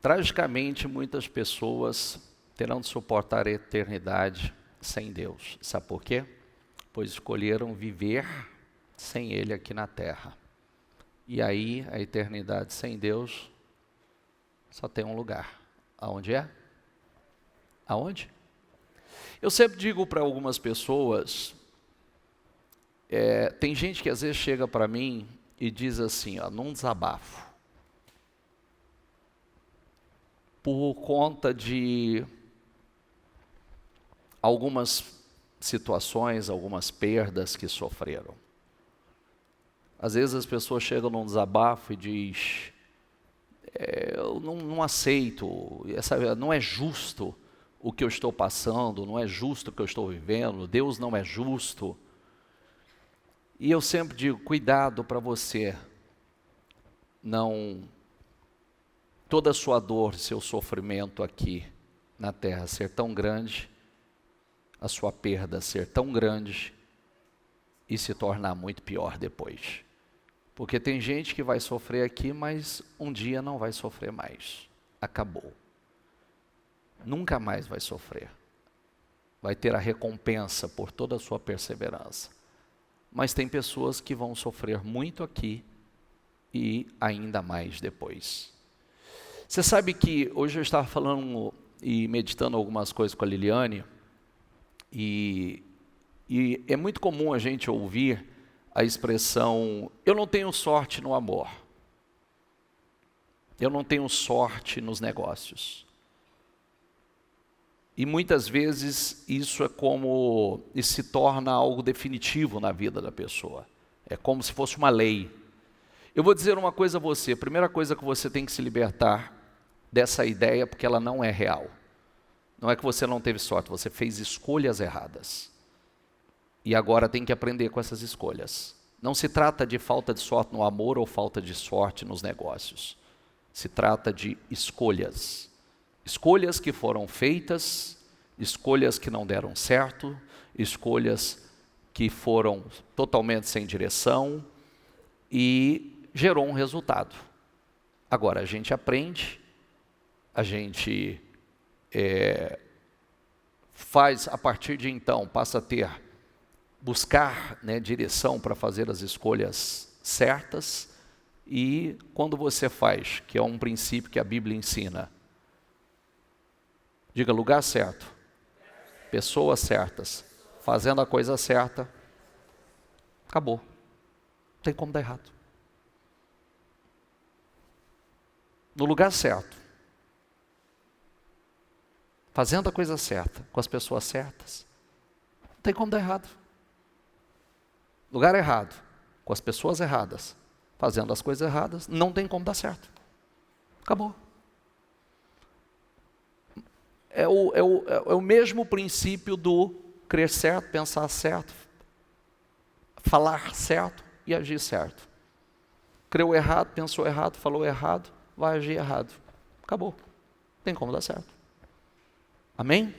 Tragicamente, muitas pessoas terão de suportar a eternidade sem Deus. Sabe por quê? Pois escolheram viver sem Ele aqui na terra. E aí, a eternidade sem Deus só tem um lugar. Aonde é? Aonde? Eu sempre digo para algumas pessoas, tem gente que às vezes chega para mim e diz assim, num desabafo, por conta de algumas situações, algumas perdas que sofreram. Às vezes as pessoas chegam num desabafo e diz, eu não aceito, não é justo o que eu estou passando, não é justo o que eu estou vivendo, Deus não é justo. E eu sempre digo, cuidado para você não, toda a sua dor, seu sofrimento aqui na terra ser tão grande, a sua perda ser tão grande, e se tornar muito pior depois. Porque tem gente que vai sofrer aqui, mas um dia não vai sofrer mais. Acabou. Nunca mais vai sofrer. Vai ter a recompensa por toda a sua perseverança. Mas tem pessoas que vão sofrer muito aqui e ainda mais depois. Você sabe que hoje eu estava falando e meditando algumas coisas com a Liliane, e é muito comum a gente ouvir a expressão: eu não tenho sorte no amor, eu não tenho sorte nos negócios. E muitas vezes isso se torna algo definitivo na vida da pessoa. É como se fosse uma lei. Eu vou dizer uma coisa a você: a primeira coisa que você tem que se libertar dessa ideia, porque ela não é real. Não é que você não teve sorte, você fez escolhas erradas. E agora tem que aprender com essas escolhas. Não se trata de falta de sorte no amor ou falta de sorte nos negócios. Se trata de escolhas. Escolhas que foram feitas, escolhas que não deram certo, escolhas que foram totalmente sem direção e gerou um resultado. Agora a gente aprende, a gente faz, a partir de então, passa a buscar direção para fazer as escolhas certas, e quando você faz, que é um princípio que a Bíblia ensina, diga: lugar certo, pessoas certas, fazendo a coisa certa, acabou. Não tem como dar errado. No lugar certo, fazendo a coisa certa, com as pessoas certas, não tem como dar errado. Lugar errado, com as pessoas erradas, fazendo as coisas erradas, não tem como dar certo. Acabou. É o mesmo princípio do crer certo, pensar certo, falar certo e agir certo. Creu errado, pensou errado, falou errado, vai agir errado. Acabou. Não tem como dar certo. Amém?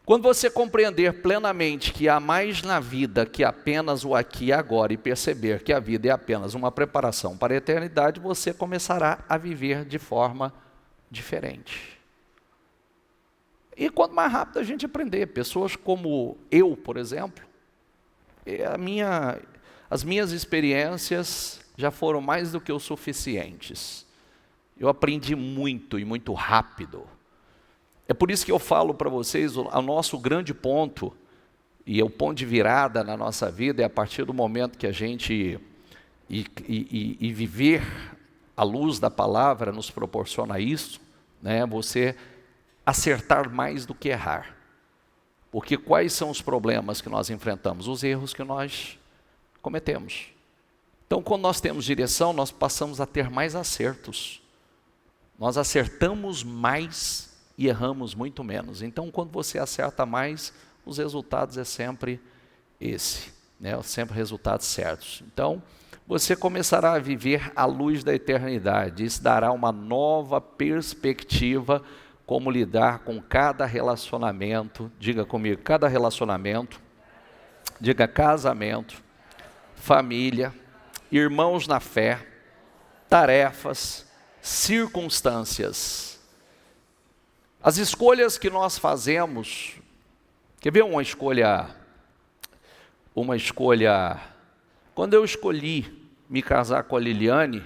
Quando você compreender plenamente que há mais na vida que apenas o aqui e agora, e perceber que a vida é apenas uma preparação para a eternidade, você começará a viver de forma diferente. E quanto mais rápido a gente aprender, pessoas como eu, por exemplo, as minhas experiências já foram mais do que o suficientes. Eu aprendi muito e muito rápido. É por isso que eu falo para vocês, o nosso grande ponto, e o ponto de virada na nossa vida, é a partir do momento que a gente, e viver à luz da palavra nos proporciona isso, você acertar mais do que errar. Porque quais são os problemas que nós enfrentamos? Os erros que nós cometemos. Então, quando nós temos direção, nós passamos a ter mais acertos. Nós acertamos mais e erramos muito menos. Então, quando você acerta mais, os resultados é sempre sempre resultados certos. Então, você começará a viver à luz da eternidade. Isso dará uma nova perspectiva como lidar com cada relacionamento. Diga comigo: cada relacionamento. Diga: casamento, família, irmãos na fé, tarefas, circunstâncias. As escolhas que nós fazemos, quer ver uma escolha, quando eu escolhi me casar com a Liliane,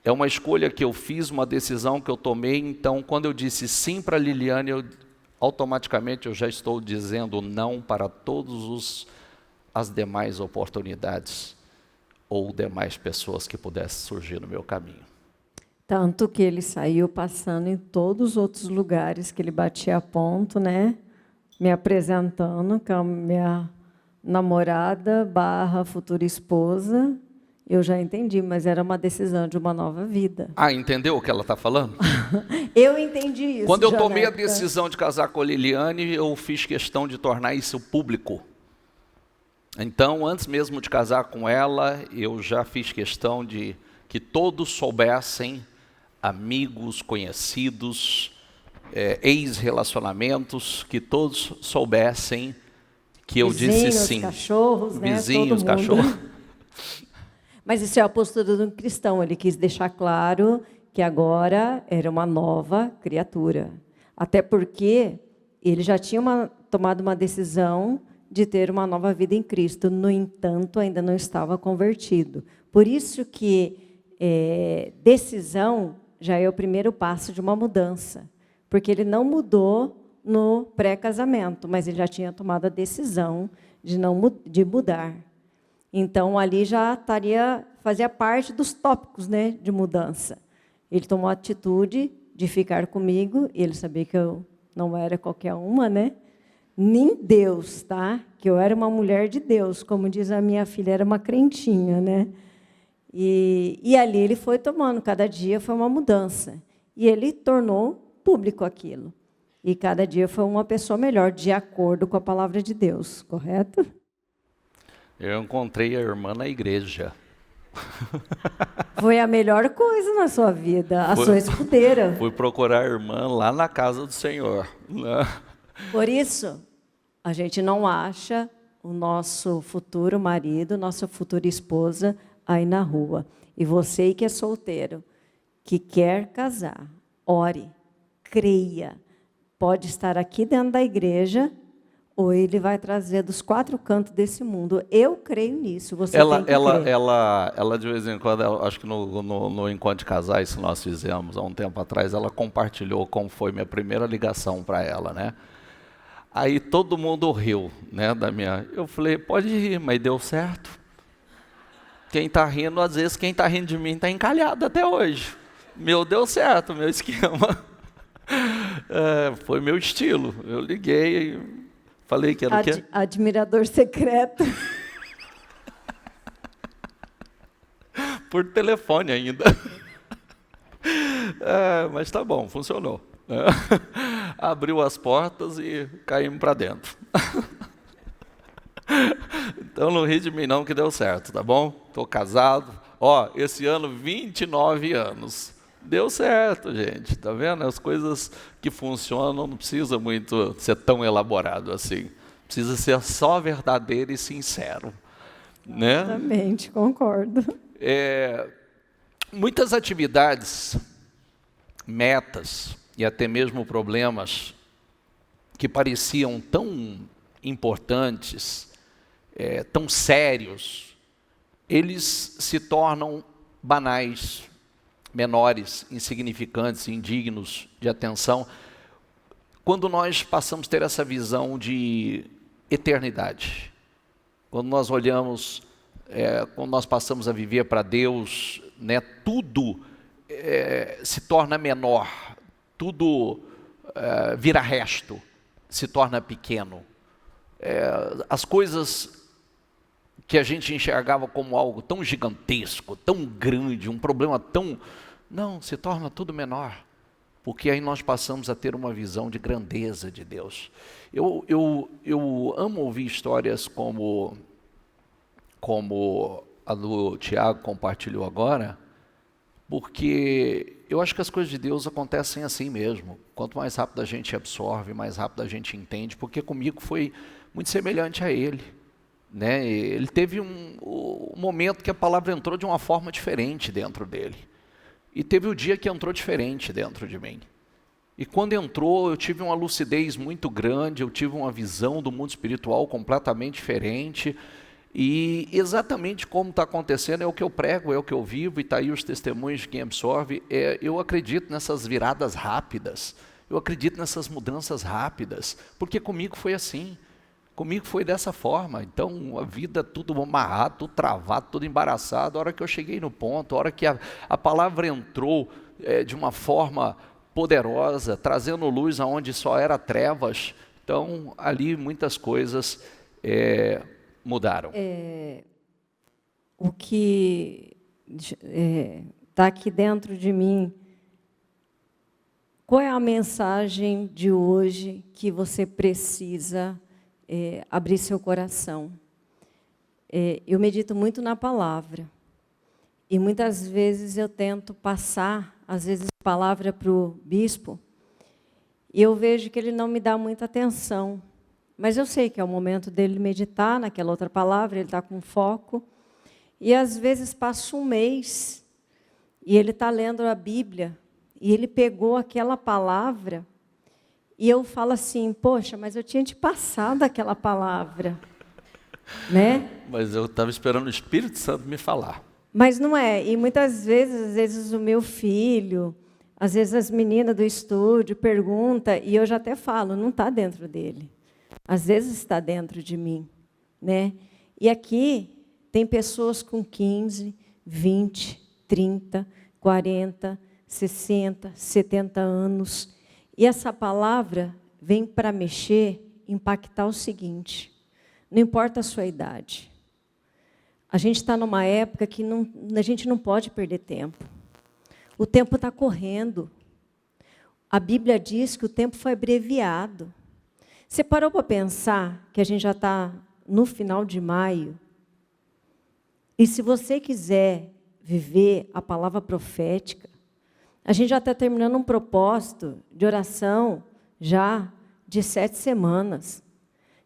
é uma escolha que eu fiz, uma decisão que eu tomei. Então, quando eu disse sim para a Liliane, automaticamente eu já estou dizendo não para todas as demais oportunidades ou demais pessoas que pudessem surgir no meu caminho. Tanto que ele saiu passando em todos os outros lugares que ele batia ponto, me apresentando com a minha namorada / futura esposa. Eu já entendi, mas era uma decisão de uma nova vida. Ah, entendeu o que ela está falando? Eu entendi isso. Quando eu tomei a decisão de casar com a Liliane, eu fiz questão de tornar isso público. Então, antes mesmo de casar com ela, eu já fiz questão de que todos soubessem, amigos, conhecidos, ex-relacionamentos, que todos soubessem Que eu disse sim. Cachorros, né? Vizinhos, cachorros. Mas isso é a postura de um cristão. Ele quis deixar claro que agora era uma nova criatura. Até porque ele já tinha tomado uma decisão de ter uma nova vida em Cristo. No entanto, ainda não estava convertido. Por isso que decisão já é o primeiro passo de uma mudança. Porque ele não mudou no pré-casamento, mas ele já tinha tomado a decisão de mudar. Então, ali já fazia parte dos tópicos, né, de mudança. Ele tomou a atitude de ficar comigo, ele sabia que eu não era qualquer uma, né? Nem Deus, tá? Que eu era uma mulher de Deus, como diz a minha filha, era uma crentinha, né? E ali ele foi tomando, cada dia foi uma mudança. E ele tornou público aquilo. E cada dia foi uma pessoa melhor, de acordo com a palavra de Deus, correto? Eu encontrei a irmã na igreja. Foi a melhor coisa na sua vida, sua escudeira. Fui procurar a irmã lá na casa do Senhor. Por isso, a gente não acha o nosso futuro marido, nossa futura esposa aí na rua. E você que é solteiro, que quer casar, ore, creia. Pode estar aqui dentro da igreja, ou ele vai trazer dos 4 cantos desse mundo. Eu creio nisso, você tem que crer. Ela, de vez em quando, acho que no encontro de casais que nós fizemos há um tempo atrás, ela compartilhou como foi minha primeira ligação para ela, né? Aí todo mundo riu, né, da minha... Eu falei, pode rir, mas deu certo. Quem está rindo, às vezes, quem está rindo de mim está encalhado até hoje. Meu, deu certo, meu esquema. Foi meu estilo. Eu liguei e falei que era o quê? Admirador secreto. Por telefone ainda. Mas tá bom, funcionou. Abriu as portas e caímos para dentro. Então não ri de mim não que deu certo, tá bom? Estou casado. Esse ano 29 anos. Deu certo, gente, tá vendo? As coisas que funcionam não precisa muito ser tão elaborado assim. Precisa ser só verdadeiro e sincero, né? Exatamente, concordo. Muitas atividades, metas e até mesmo problemas que pareciam tão importantes, tão sérios, eles se tornam banais, menores, insignificantes, indignos de atenção, quando nós passamos a ter essa visão de eternidade. Quando nós olhamos, quando nós passamos a viver para Deus, né, tudo se torna menor, tudo vira resto, se torna pequeno. As coisas que a gente enxergava como algo tão gigantesco, tão grande, um problema tão... Não, se torna tudo menor, porque aí nós passamos a ter uma visão de grandeza de Deus. Eu amo ouvir histórias como a do Tiago compartilhou agora, porque eu acho que as coisas de Deus acontecem assim mesmo. Quanto mais rápido a gente absorve, mais rápido a gente entende, porque comigo foi muito semelhante a ele. Né? Ele teve um momento que a palavra entrou de uma forma diferente dentro dele. E teve o dia que entrou diferente dentro de mim. E quando entrou, eu tive uma lucidez muito grande, eu tive uma visão do mundo espiritual completamente diferente. E exatamente como está acontecendo é o que eu prego, é o que eu vivo, e está aí os testemunhos de quem absorve. Eu acredito nessas viradas rápidas, eu acredito nessas mudanças rápidas, porque comigo foi assim. Comigo foi dessa forma. Então a vida tudo amarrado, tudo travado, tudo embaraçado. A hora que eu cheguei no ponto, a hora que a palavra entrou de uma forma poderosa, trazendo luz aonde só era trevas, então ali muitas coisas mudaram. O que está aqui dentro de mim, qual é a mensagem de hoje que você precisa abrir seu coração? Eu medito muito na palavra, e muitas vezes eu tento passar, às vezes, palavra para o bispo, e eu vejo que ele não me dá muita atenção, mas eu sei que é o momento dele meditar naquela outra palavra, ele está com foco. E às vezes passa um mês e ele está lendo a Bíblia e ele pegou aquela palavra e eu falo assim, poxa, mas eu tinha te passado aquela palavra, né? Mas eu estava esperando o Espírito Santo me falar. Mas não é. E muitas vezes, às vezes o meu filho, às vezes as meninas do estúdio perguntam e eu já até falo, não está dentro dele. Às vezes está dentro de mim, né? E aqui tem pessoas com 15, 20, 30, 40, 60, 70 anos. E essa palavra vem para mexer, impactar o seguinte: não importa a sua idade. A gente está numa época que a gente não pode perder tempo. O tempo está correndo. A Bíblia diz que o tempo foi abreviado. Você parou para pensar que a gente já está no final de maio? E se você quiser viver a palavra profética, a gente já está terminando um propósito de oração já de 7 semanas.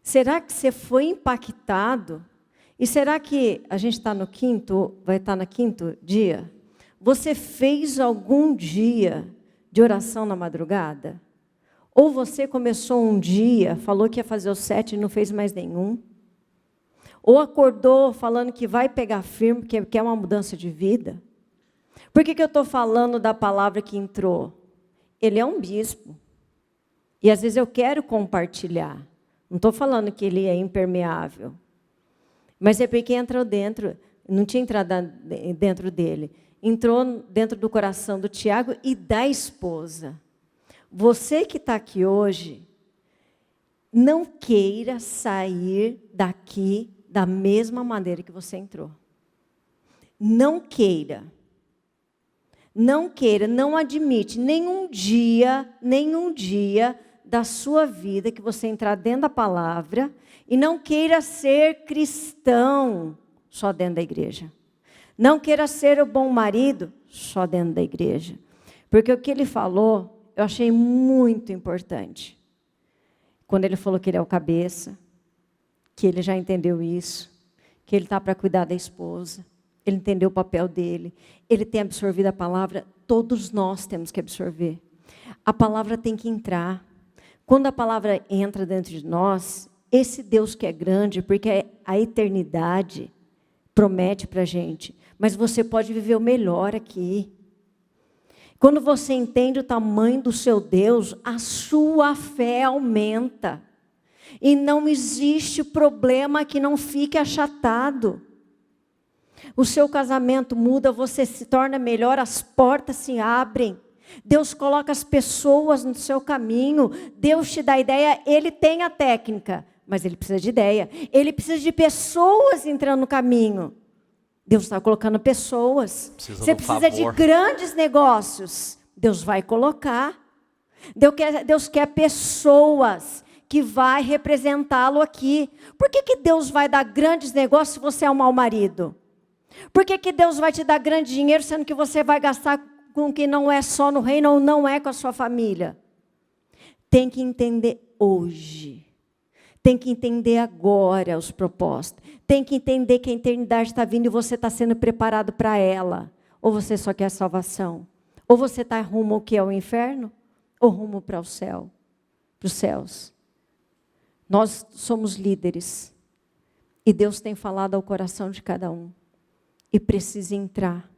Será que você foi impactado? E será que a gente está no quinto, vai estar no quinto dia? Você fez algum dia de oração na madrugada? Ou você começou um dia, falou que ia fazer os 7 e não fez mais nenhum? Ou acordou falando que vai pegar firme, que quer uma mudança de vida? Por que eu estou falando da palavra que entrou? Ele é um bispo. E às vezes eu quero compartilhar. Não estou falando que ele é impermeável. Mas é porque entrou dentro, não tinha entrado dentro dele. Entrou dentro do coração do Tiago e da esposa. Você que está aqui hoje, não queira sair daqui da mesma maneira que você entrou. Não queira. Não queira, não admite nenhum dia da sua vida que você entrar dentro da palavra e não queira ser cristão só dentro da igreja. Não queira ser o bom marido só dentro da igreja. Porque o que ele falou, eu achei muito importante. Quando ele falou que ele é o cabeça, que ele já entendeu isso, que ele está para cuidar da esposa, ele entendeu o papel dele, ele tem absorvido a palavra, todos nós temos que absorver. A palavra tem que entrar. Quando a palavra entra dentro de nós, esse Deus que é grande, porque a eternidade promete para a gente, mas você pode viver o melhor aqui. Quando você entende o tamanho do seu Deus, a sua fé aumenta. E não existe problema que não fique achatado. O seu casamento muda, você se torna melhor, as portas se abrem. Deus coloca as pessoas no seu caminho. Deus te dá ideia, Ele tem a técnica, mas Ele precisa de ideia. Ele precisa de pessoas entrando no caminho. Deus está colocando pessoas. Você precisa de grandes negócios. Deus vai colocar. Deus quer pessoas que vai representá-lo aqui. Por que Deus vai dar grandes negócios se você é um mau marido? Por que Deus vai te dar grande dinheiro sendo que você vai gastar com o que não é só no reino ou não é com a sua família? Tem que entender hoje. Tem que entender agora os propósitos. Tem que entender que a eternidade está vindo e você está sendo preparado para ela. Ou você só quer salvação? Ou você está rumo ao que é o inferno? Ou rumo para o céu? Para os céus? Nós somos líderes. E Deus tem falado ao coração de cada um. E precisa entrar.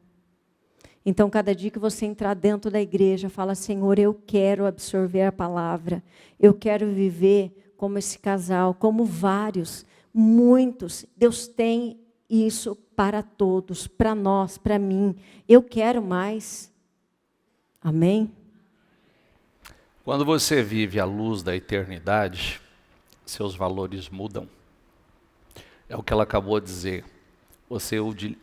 Então, cada dia que você entrar dentro da igreja, fala: Senhor, eu quero absorver a palavra. Eu quero viver como esse casal, como vários, muitos. Deus tem isso para todos, para nós, para mim. Eu quero mais. Amém? Quando você vive à luz da eternidade, seus valores mudam. É o que ela acabou de dizer. Você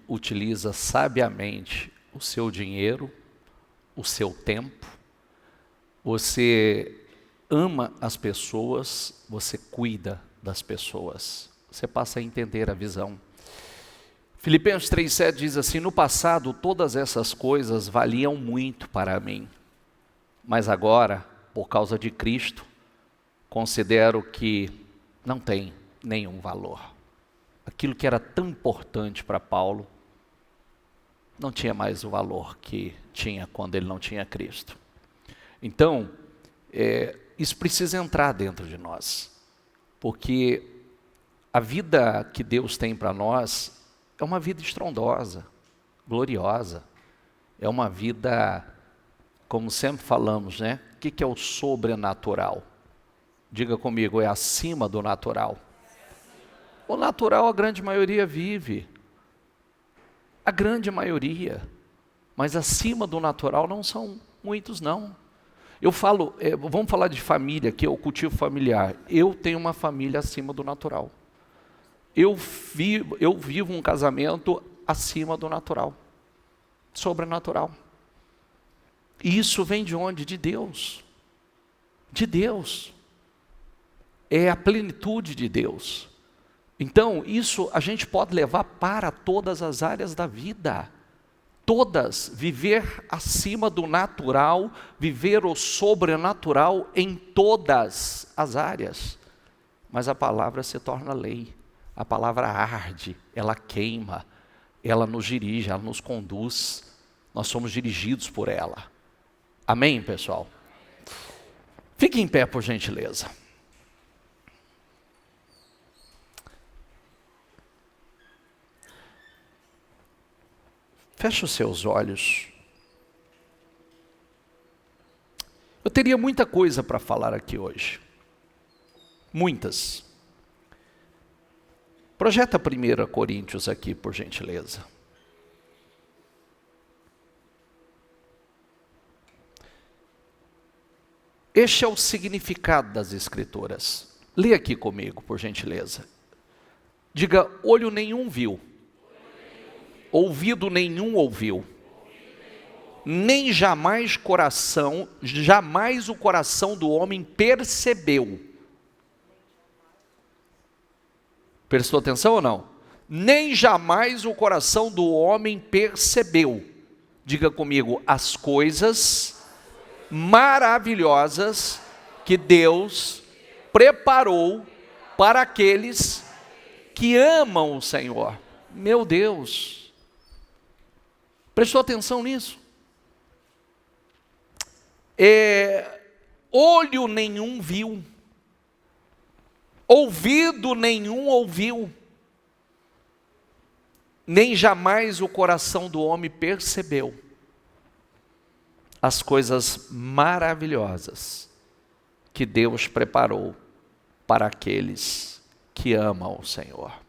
utiliza sabiamente o seu dinheiro, o seu tempo, você ama as pessoas, você cuida das pessoas. Você passa a entender a visão. Filipenses 3,7 diz assim: no passado todas essas coisas valiam muito para mim, mas agora, por causa de Cristo, considero que não tem nenhum valor. Aquilo que era tão importante para Paulo não tinha mais o valor que tinha quando ele não tinha Cristo. Então, isso precisa entrar dentro de nós, porque a vida que Deus tem para nós é uma vida estrondosa, gloriosa, é uma vida, como sempre falamos, né? O que é o sobrenatural? Diga comigo, é acima do natural. O natural a grande maioria vive, a grande maioria, mas acima do natural não são muitos não. Eu falo, vamos falar de família aqui, o cultivo familiar. Eu tenho uma família acima do natural. Eu vivo um casamento acima do natural, sobrenatural. E isso vem de onde? De Deus. De Deus. É a plenitude de Deus. Então, isso a gente pode levar para todas as áreas da vida. Todas, viver acima do natural, viver o sobrenatural em todas as áreas. Mas a palavra se torna lei. A palavra arde, ela queima, ela nos dirige, ela nos conduz. Nós somos dirigidos por ela. Amém, pessoal? Fique em pé, por gentileza. Feche os seus olhos. Eu teria muita coisa para falar aqui hoje. Muitas. Projeta 1 Coríntios aqui, por gentileza. Este é o significado das Escrituras. Lê aqui comigo, por gentileza. Diga, olho nenhum viu. Ouvido nenhum ouviu, nem jamais o coração do homem percebeu. Prestou atenção ou não? Nem jamais o coração do homem percebeu. Diga comigo, as coisas maravilhosas que Deus preparou para aqueles que amam o Senhor. Meu Deus! Prestou atenção nisso? Olho nenhum viu, ouvido nenhum ouviu, nem jamais o coração do homem percebeu as coisas maravilhosas que Deus preparou para aqueles que amam o Senhor.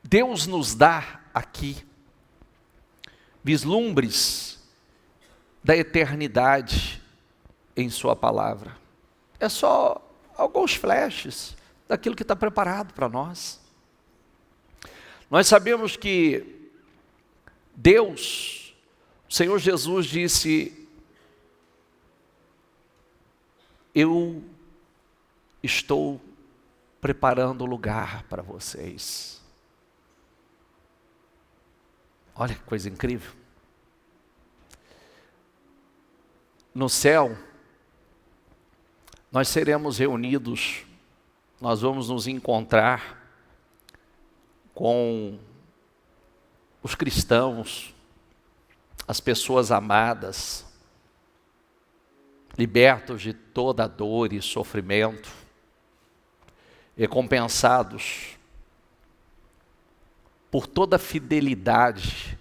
Deus nos dá aqui vislumbres da eternidade em sua palavra. É só alguns flashes daquilo que está preparado para nós. Nós sabemos que Deus, o Senhor Jesus disse, eu estou preparando lugar para vocês. Olha que coisa incrível. No céu, nós seremos reunidos, nós vamos nos encontrar com os cristãos, as pessoas amadas, libertos de toda dor e sofrimento, recompensados por toda fidelidade,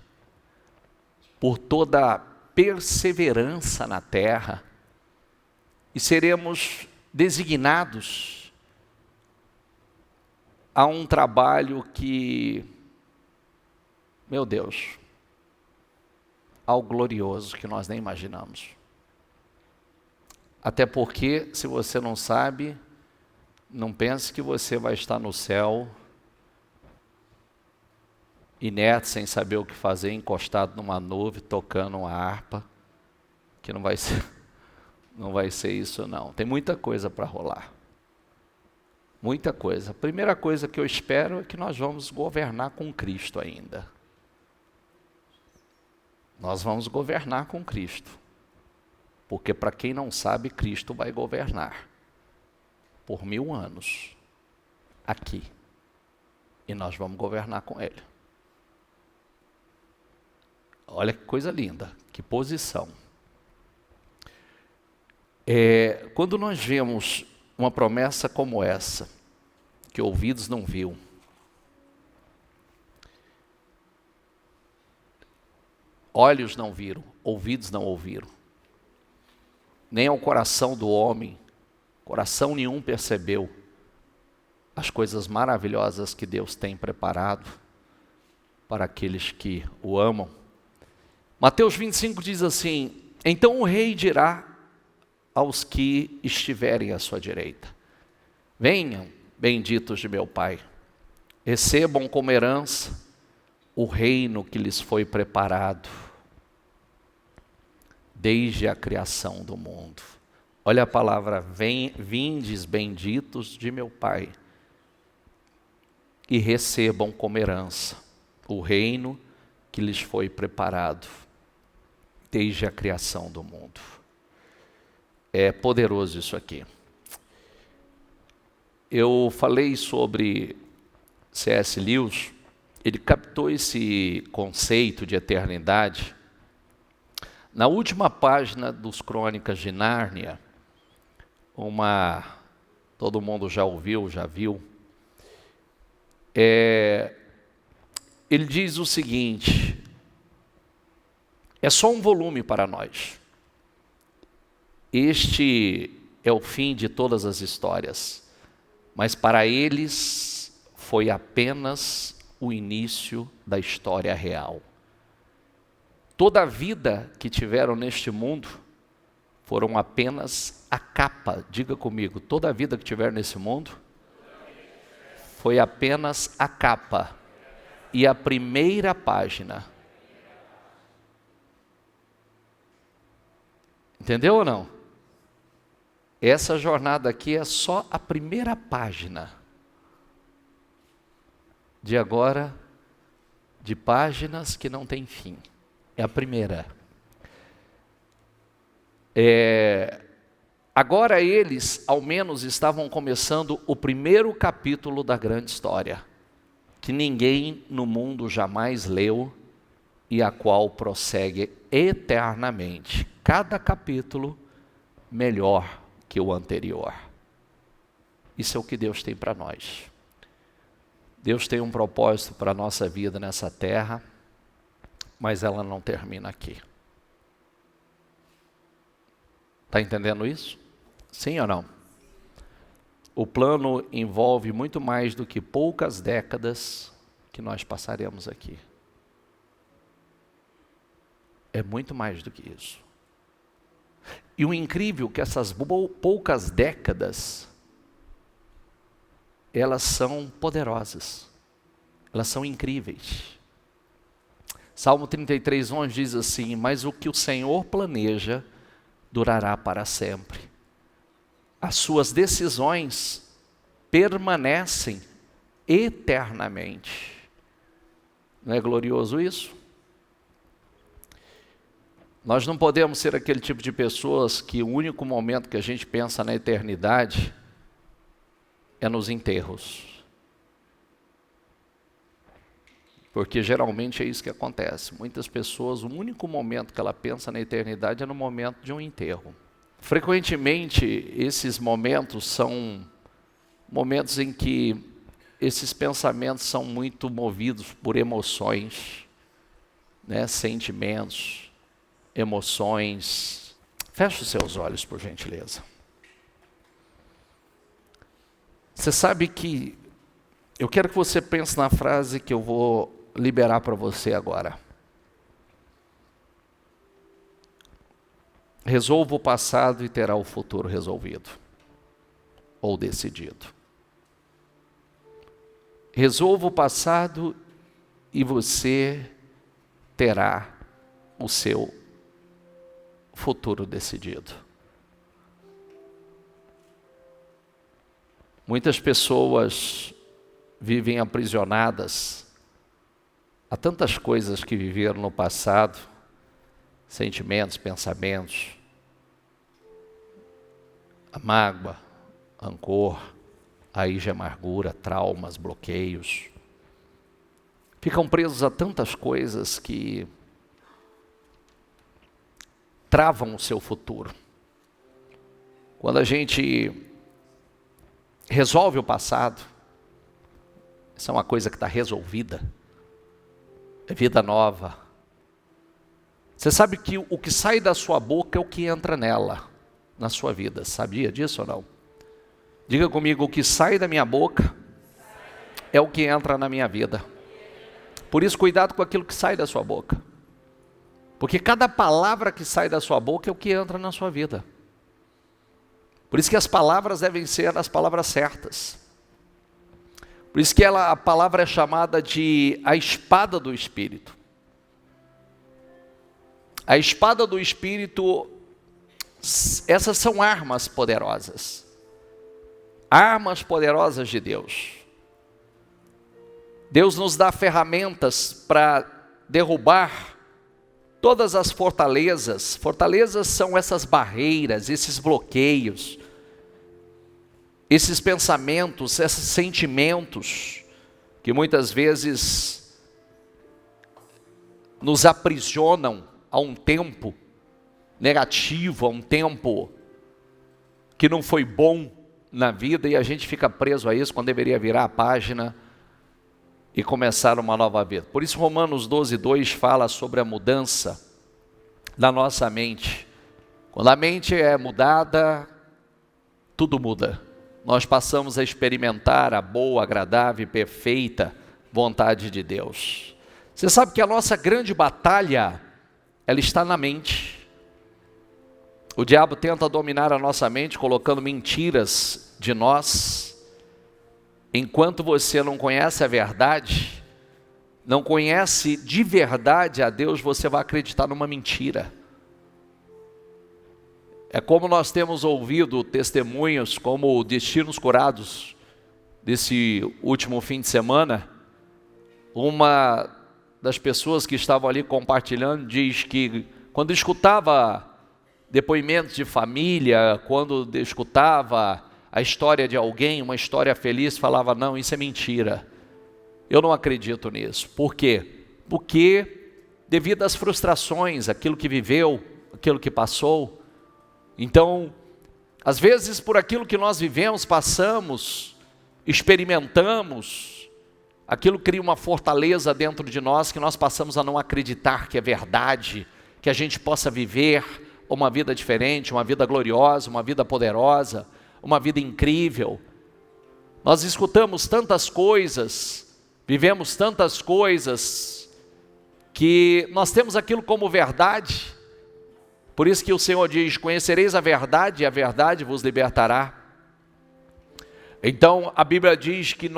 por toda perseverança na terra, e seremos designados a um trabalho que, meu Deus, algo glorioso que nós nem imaginamos. Até porque, se você não sabe, não pense que você vai estar no céu, inerte, sem saber o que fazer, encostado numa nuvem, tocando uma harpa, que não vai ser isso não. Tem muita coisa para rolar. Muita coisa. A primeira coisa que eu espero é que nós vamos governar com Cristo ainda. Nós vamos governar com Cristo. Porque para quem não sabe, Cristo vai governar por 1000 anos aqui. E nós vamos governar com Ele. Olha que coisa linda, que posição. Quando nós vemos uma promessa como essa, que ouvidos não viu, olhos não viram, ouvidos não ouviram, nem ao coração do homem, coração nenhum percebeu as coisas maravilhosas que Deus tem preparado para aqueles que o amam. Mateus 25 diz assim: então o rei dirá aos que estiverem à sua direita: venham, benditos de meu Pai, recebam como herança o reino que lhes foi preparado desde a criação do mundo. Olha a palavra, vindes benditos de meu Pai, e recebam como herança o reino que lhes foi preparado desde a criação do mundo. É poderoso isso aqui. Eu falei sobre C.S. Lewis, ele captou esse conceito de eternidade na última página dos Crônicas de Nárnia. Todo mundo já ouviu, já viu. Ele diz o seguinte: é só um volume para nós. Este é o fim de todas as histórias, mas para eles foi apenas o início da história real. Toda a vida que tiveram neste mundo foram apenas a capa. Diga comigo, toda a vida que tiveram nesse mundo foi apenas a capa e a primeira página. Entendeu ou não? Essa jornada aqui é só a primeira página. De agora, de páginas que não tem fim. É a primeira. Agora eles, ao menos, estavam começando o primeiro capítulo da grande história, que ninguém no mundo jamais leu e a qual prossegue eternamente. Cada capítulo melhor que o anterior. Isso é o que Deus tem para nós. Deus tem um propósito para a nossa vida nessa terra, mas ela não termina aqui. Está entendendo isso? Sim ou não? O plano envolve muito mais do que poucas décadas que nós passaremos aqui. É muito mais do que isso. E o incrível é que essas poucas décadas, elas são poderosas. Elas são incríveis. Salmo 33:11 diz assim: mas o que o Senhor planeja durará para sempre. As suas decisões permanecem eternamente. Não é glorioso isso? Nós não podemos ser aquele tipo de pessoas que o único momento que a gente pensa na eternidade é nos enterros. Porque geralmente é isso que acontece. Muitas pessoas, o único momento que ela pensa na eternidade é no momento de um enterro. Frequentemente, esses momentos são momentos em que esses pensamentos são muito movidos por emoções, né? Sentimentos, emoções. Feche os seus olhos, por gentileza. Você sabe que eu quero que você pense na frase que eu vou liberar para você agora. Resolva o passado e terá o futuro resolvido ou decidido. Resolva o passado e você terá o seu futuro decidido. Muitas pessoas vivem aprisionadas a tantas coisas que viveram no passado, sentimentos, pensamentos, a mágoa, rancor, raiz de amargura, traumas, bloqueios. Ficam presos a tantas coisas que travam o seu futuro. Quando a gente resolve o passado, isso é uma coisa que está resolvida, é vida nova. Você sabe que o que sai da sua boca é o que entra nela, na sua vida. Sabia disso ou não? Diga comigo, o que sai da minha boca é o que entra na minha vida. Por isso, cuidado com aquilo que sai da sua boca. Porque cada palavra que sai da sua boca é o que entra na sua vida. Por isso que as palavras devem ser as palavras certas. Por isso que a palavra é chamada de a espada do Espírito. A espada do Espírito, essas são armas poderosas. Armas poderosas de Deus. Deus nos dá ferramentas para derrubar todas as fortalezas. Fortalezas são essas barreiras, esses bloqueios, esses pensamentos, esses sentimentos que muitas vezes nos aprisionam a um tempo negativo, a um tempo que não foi bom na vida, e a gente fica preso a isso quando deveria virar a página e começar uma nova vida. Por isso Romanos 12:2 fala sobre a mudança da nossa mente. Quando a mente é mudada, tudo muda. Nós passamos a experimentar a boa, agradável e perfeita vontade de Deus. Você sabe que a nossa grande batalha, ela está na mente. O diabo tenta dominar a nossa mente colocando mentiras de nós. Enquanto você não conhece a verdade, não conhece de verdade a Deus, você vai acreditar numa mentira. É como nós temos ouvido testemunhos como Destinos Curados, desse último fim de semana. Uma das pessoas que estavam ali compartilhando diz que quando escutava depoimentos de família, quando escutava a história de alguém, uma história feliz, falava, não, isso é mentira. Eu não acredito nisso. Por quê? Porque devido às frustrações, aquilo que viveu, aquilo que passou. Então, às vezes por aquilo que nós vivemos, passamos, experimentamos, aquilo cria uma fortaleza dentro de nós que nós passamos a não acreditar que é verdade, que a gente possa viver uma vida diferente, uma vida gloriosa, uma vida poderosa, uma vida incrível. Nós escutamos tantas coisas, vivemos tantas coisas, que nós temos aquilo como verdade. Por isso que o Senhor diz, conhecereis a verdade e a verdade vos libertará. Então a Bíblia diz que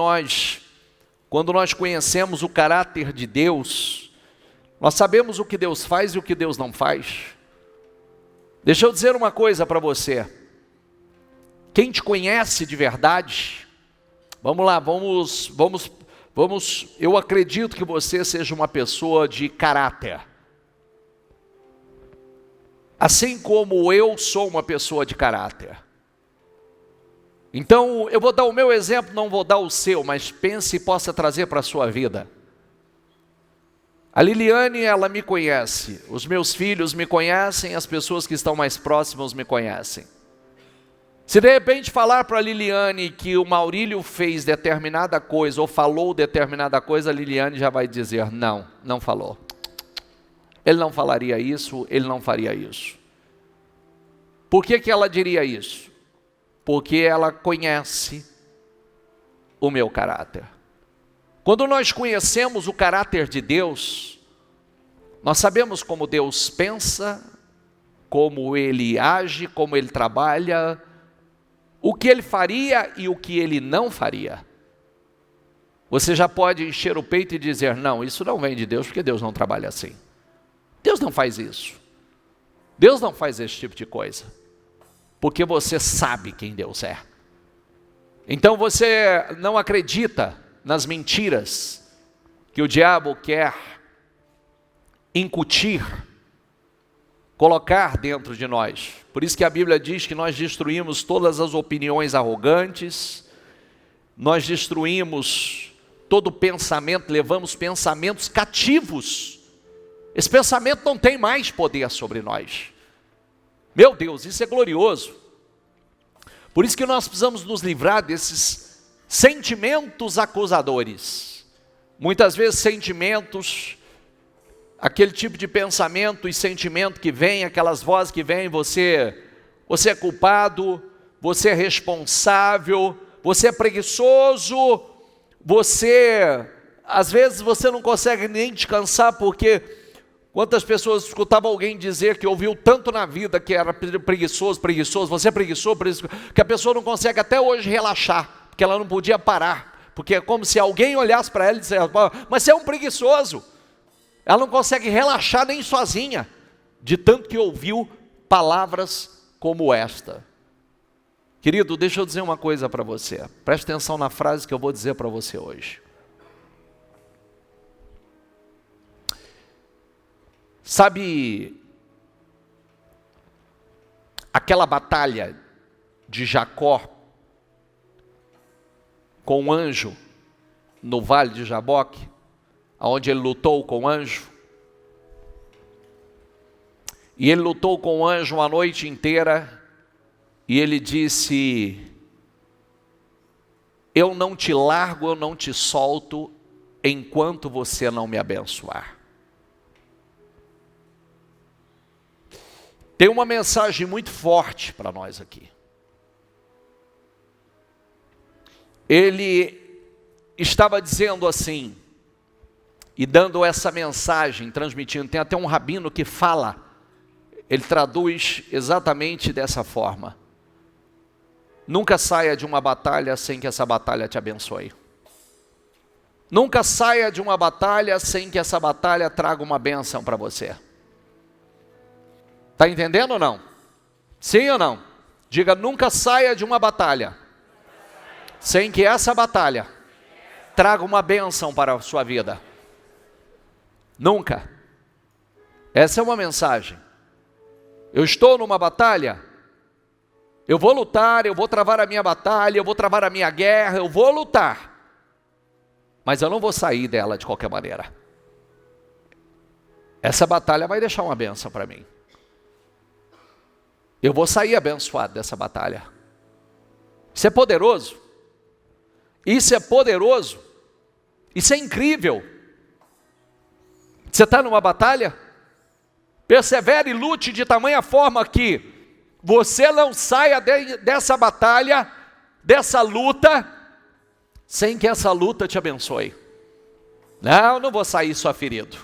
quando nós conhecemos o caráter de Deus, nós sabemos o que Deus faz e o que Deus não faz. Deixa eu dizer uma coisa para você. Quem te conhece de verdade, vamos lá, eu acredito que você seja uma pessoa de caráter. Assim como eu sou uma pessoa de caráter. Então, eu vou dar o meu exemplo, não vou dar o seu, mas pense e possa trazer para a sua vida. A Liliane, ela me conhece, os meus filhos me conhecem, as pessoas que estão mais próximas me conhecem. Se de repente falar para a Liliane que o Maurílio fez determinada coisa ou falou determinada coisa, a Liliane já vai dizer, não, não falou. Ele não falaria isso, ele não faria isso. Por que ela diria isso? Porque ela conhece o meu caráter. Quando nós conhecemos o caráter de Deus, nós sabemos como Deus pensa, como Ele age, como Ele trabalha, o que Ele faria e o que Ele não faria. Você já pode encher o peito e dizer, não, isso não vem de Deus, porque Deus não trabalha assim. Deus não faz isso. Deus não faz esse tipo de coisa. Porque você sabe quem Deus é. Então você não acredita nas mentiras que o diabo quer incutir colocar dentro de nós. Por isso que a Bíblia diz que nós destruímos todas as opiniões arrogantes, nós destruímos todo pensamento, levamos pensamentos cativos. Esse pensamento não tem mais poder sobre nós. Meu Deus, isso é glorioso. Por isso que nós precisamos nos livrar desses sentimentos acusadores. Muitas vezes sentimentos, aquele tipo de pensamento e sentimento que vem, aquelas vozes que vêm, você é culpado, você é responsável, você é preguiçoso, às vezes você não consegue nem descansar, porque quantas pessoas escutavam alguém dizer que ouviu tanto na vida que era preguiçoso, você é preguiçoso, que a pessoa não consegue até hoje relaxar, porque ela não podia parar, porque é como se alguém olhasse para ela e dissesse, mas você é um preguiçoso. Ela não consegue relaxar nem sozinha, de tanto que ouviu palavras como esta. Querido, deixa eu dizer uma coisa para você. Preste atenção na frase que eu vou dizer para você hoje. Sabe aquela batalha de Jacó com o anjo no vale de Jaboque, onde ele lutou com o anjo? E ele lutou com o anjo uma noite inteira, e ele disse, eu não te largo, eu não te solto, enquanto você não me abençoar. Tem uma mensagem muito forte para nós aqui. Ele estava dizendo assim, e dando essa mensagem, transmitindo, tem até um rabino que fala, ele traduz exatamente dessa forma. Nunca saia de uma batalha sem que essa batalha te abençoe. Nunca saia de uma batalha sem que essa batalha traga uma bênção para você. Está entendendo ou não? Sim ou não? Diga, nunca saia de uma batalha sem que essa batalha traga uma bênção para a sua vida. Nunca. Essa é uma mensagem. Eu estou numa batalha, eu vou lutar, eu vou travar a minha batalha, eu vou travar a minha guerra, eu vou lutar. Mas eu não vou sair dela de qualquer maneira. Essa batalha vai deixar uma bênção para mim. Eu vou sair abençoado dessa batalha. Isso é poderoso. Isso é poderoso. Isso é incrível. Você está numa batalha? Persevere e lute de tamanha forma que você não saia dessa batalha, dessa luta, sem que essa luta te abençoe. Não, eu não vou sair só ferido.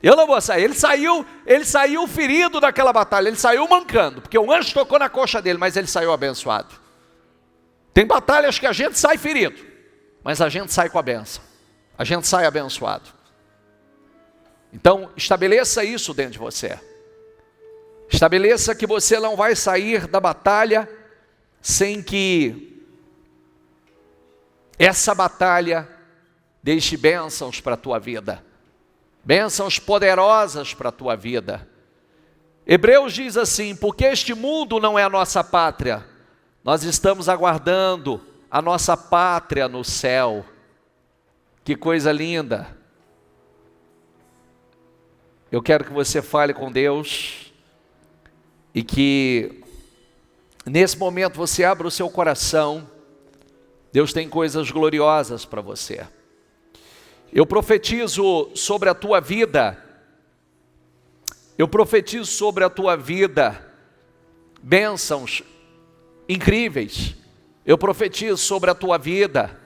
Eu não vou sair. Ele saiu ferido daquela batalha, ele saiu mancando, porque o anjo tocou na coxa dele, mas ele saiu abençoado. Tem batalhas que a gente sai ferido, mas a gente sai com a bênção. A gente sai abençoado. Então, estabeleça isso dentro de você. Estabeleça que você não vai sair da batalha sem que essa batalha deixe bênçãos para a tua vida. Bênçãos poderosas para a tua vida. Hebreus diz assim, porque este mundo não é a nossa pátria, nós estamos aguardando a nossa pátria no céu. Que coisa linda. Eu quero que você fale com Deus e que nesse momento você abra o seu coração. Deus tem coisas gloriosas para você. Eu profetizo sobre a tua vida. Eu profetizo sobre a tua vida bênçãos incríveis. Eu profetizo sobre a tua vida.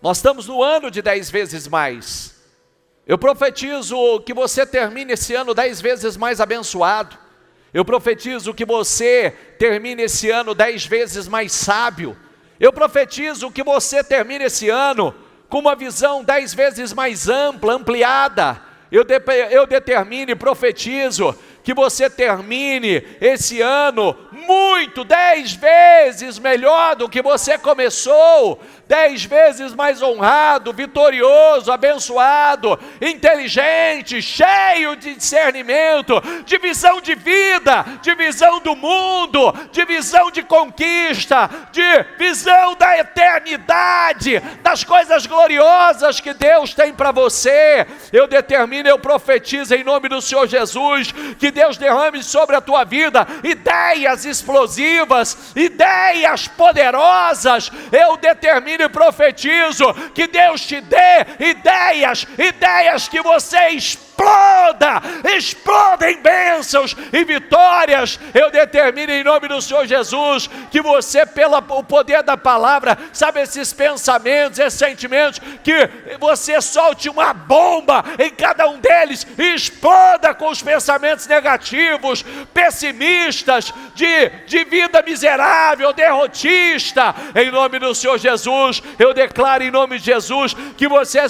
Nós estamos no ano de 10 vezes mais. Eu profetizo que você termine esse ano 10 vezes mais abençoado. Eu profetizo que você termine esse ano 10 vezes mais sábio. Eu profetizo que você termine esse ano com uma visão 10 vezes mais ampla, ampliada. Eu determino e profetizo que você termine esse ano muito, 10 vezes melhor do que você começou, 10 vezes mais honrado, vitorioso, abençoado, inteligente, cheio de discernimento, de visão de vida, de visão do mundo, de visão de conquista, de visão da eternidade, das coisas gloriosas que Deus tem para você. Eu determino, eu profetizo em nome do Senhor Jesus, que Deus derrame sobre a tua vida ideias explosivas, ideias poderosas. Eu determino e profetizo que Deus te dê ideias que você exploda em bênçãos e vitórias. Eu determino em nome do Senhor Jesus que você, pelo poder da palavra, sabe, esses pensamentos, esses sentimentos, que você solte uma bomba em cada um deles e exploda com os pensamentos negativos, pessimistas, de vida miserável, derrotista. Em nome do Senhor Jesus, eu declaro em nome de Jesus que você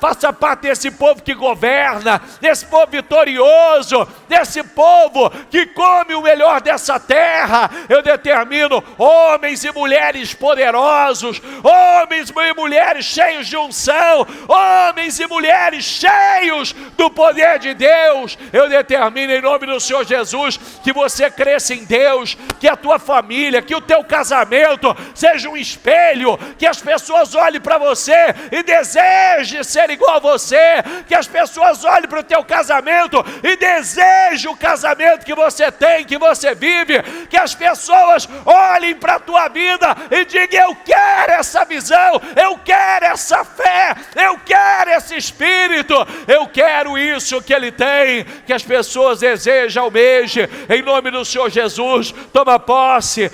faça parte desse povo que governa, desse povo vitorioso, desse povo que come o melhor dessa terra. Eu determino homens e mulheres poderosos, homens e mulheres cheios de unção, homens e mulheres cheios do poder de Deus. Eu determino em nome do Senhor Jesus que você cresça em Deus, que a tua família, que o teu casamento seja um espelho, que as pessoas olhem para você e desejem ser igual a você, que as pessoas olhem para o teu casamento e desejem o casamento que você tem, que você vive, que as pessoas olhem para a tua vida e digam: eu quero essa visão, eu quero essa fé, eu quero esse espírito, eu quero isso que ele tem, que as pessoas desejam, almejem, em nome do Senhor Jesus. Toma posse.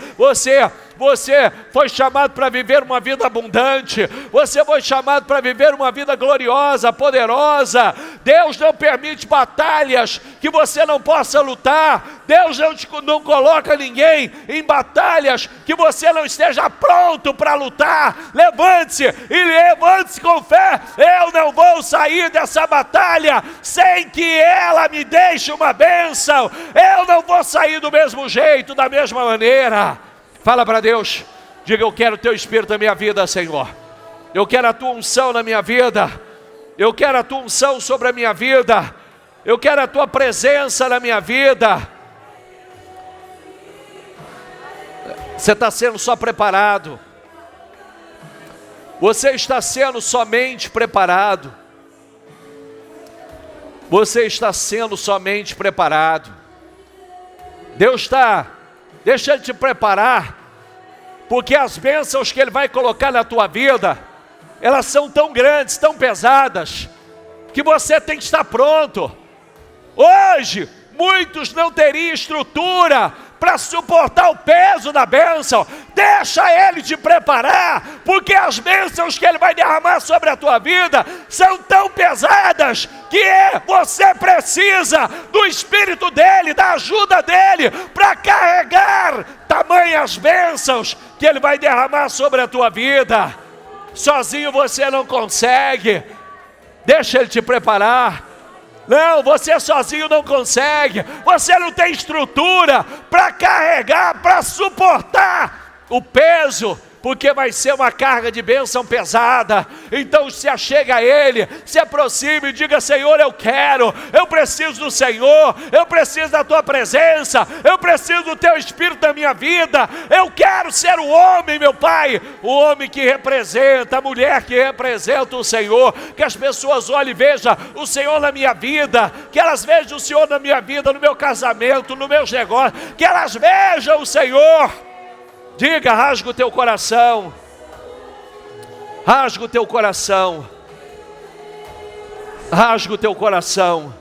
Você foi chamado para viver uma vida abundante, você foi chamado para viver uma vida gloriosa, poderosa. Deus não permite batalhas que você não possa lutar. Deus não coloca ninguém em batalhas que você não esteja pronto para lutar. Levante-se e levante-se com fé. Eu não vou sair dessa batalha sem que ela me deixe uma bênção. Eu não vou sair do mesmo jeito, da mesma maneira. Fala para Deus, diga: eu quero o teu Espírito na minha vida, Senhor. Eu quero a tua unção na minha vida. Eu quero a tua unção sobre a minha vida. Eu quero a tua presença na minha vida. Você está sendo só preparado. Você está sendo somente preparado. Você está sendo somente preparado. Deus está... Deixa Ele te preparar, porque as bênçãos que Ele vai colocar na tua vida, elas são tão grandes, tão pesadas, que você tem que estar pronto. Hoje, muitos não teriam estrutura para suportar o peso da bênção. Deixa Ele te preparar, porque as bênçãos que Ele vai derramar sobre a tua vida são tão pesadas que você precisa do Espírito dEle, da ajuda dEle, para carregar tamanhas bênçãos que Ele vai derramar sobre a tua vida. Sozinho você não consegue. Deixa Ele te preparar. Não, você sozinho não consegue. Você não tem estrutura para carregar, para suportar o peso, porque vai ser uma carga de bênção pesada. Então se achega a Ele, se aproxime e diga: Senhor, eu preciso do Senhor, eu preciso da tua presença, eu preciso do teu Espírito na minha vida. Eu quero ser o homem, meu Pai, o homem que representa, a mulher que representa o Senhor. Que as pessoas olhem e vejam o Senhor na minha vida, que elas vejam o Senhor na minha vida, no meu casamento, no meus negócios, que elas vejam o Senhor. Diga: rasga o teu coração, rasga o teu coração, rasga o teu coração,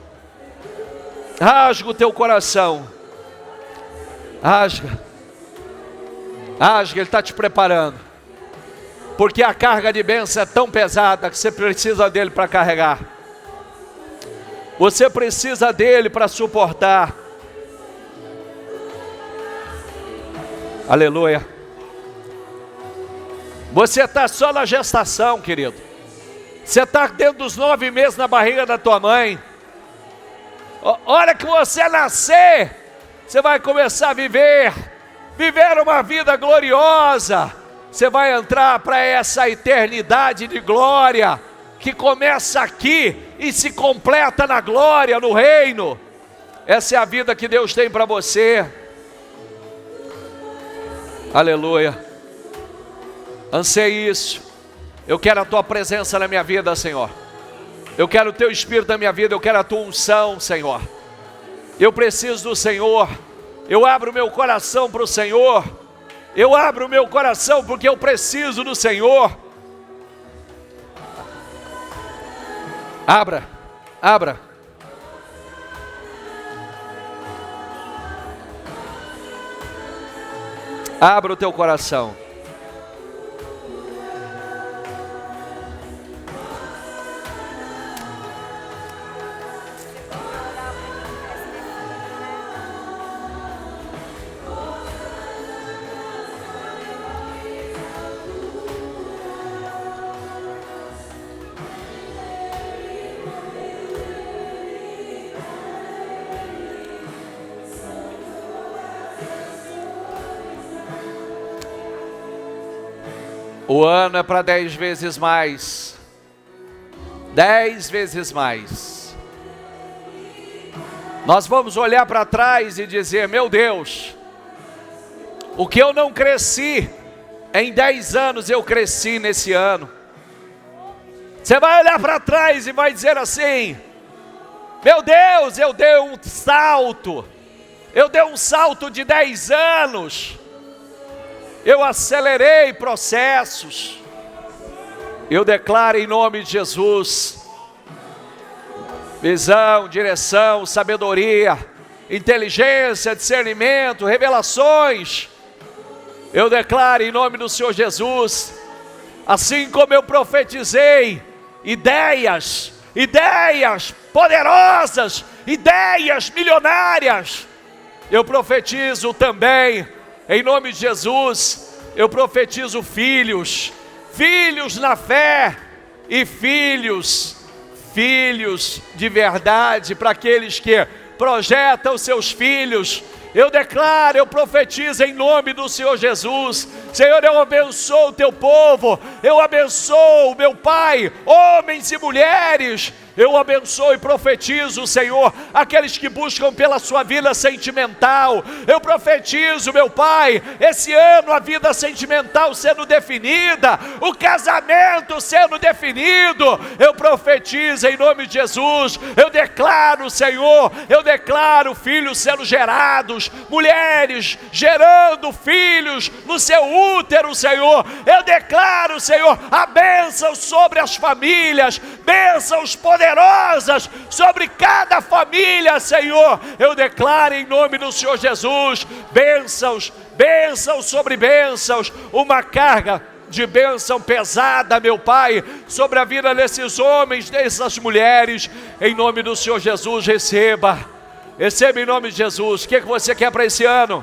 rasga o teu coração, rasga, Ele está te preparando, porque a carga de bênção é tão pesada que você precisa dele para carregar, você precisa dele para suportar. Aleluia. Você está só na gestação, querido. Você está dentro dos 9 meses na barriga da tua mãe. Hora que você nascer, Você vai começar a viver uma vida gloriosa. Você vai entrar para essa eternidade de glória, que começa aqui e se completa na glória, no reino. Essa é a vida que Deus tem para você. Aleluia. Anseie isso. Eu quero a tua presença na minha vida, Senhor. Eu quero o teu Espírito na minha vida. Eu quero a tua unção, Senhor. Eu preciso do Senhor. Eu abro meu coração para o Senhor. Eu abro meu coração porque eu preciso do Senhor. Abra. Abra o teu coração. O ano é para 10 vezes mais. 10 vezes mais. Nós vamos olhar para trás e dizer: meu Deus, o que eu não cresci em 10 anos, eu cresci nesse ano. Você vai olhar para trás e vai dizer assim: meu Deus, eu dei um salto. Eu dei um salto de 10 anos. Eu acelerei processos. Eu declaro em nome de Jesus visão, direção, sabedoria, inteligência, discernimento, revelações. Eu declaro em nome do Senhor Jesus, assim como eu profetizei ideias poderosas, ideias milionárias, eu profetizo também em nome de Jesus. Eu profetizo filhos na fé e filhos de verdade, para aqueles que projetam seus filhos. Eu declaro, eu profetizo em nome do Senhor Jesus. Senhor, eu abençoo o teu povo, eu abençoo, meu Pai, homens e mulheres. Eu abençoo e profetizo, Senhor, aqueles que buscam pela sua vida sentimental. Eu profetizo, meu Pai, esse ano a vida sentimental sendo definida, o casamento sendo definido. Eu profetizo em nome de Jesus. Eu declaro, Senhor, eu declaro filhos sendo gerados, mulheres gerando filhos no seu útero, Senhor. Eu declaro, Senhor, a bênção sobre as famílias, bênçãos poderosas sobre cada família, Senhor. Eu declaro em nome do Senhor Jesus, bênçãos sobre bênçãos, uma carga de bênção pesada, meu Pai, sobre a vida desses homens, dessas mulheres, em nome do Senhor Jesus. Receba em nome de Jesus. O que você quer para esse ano?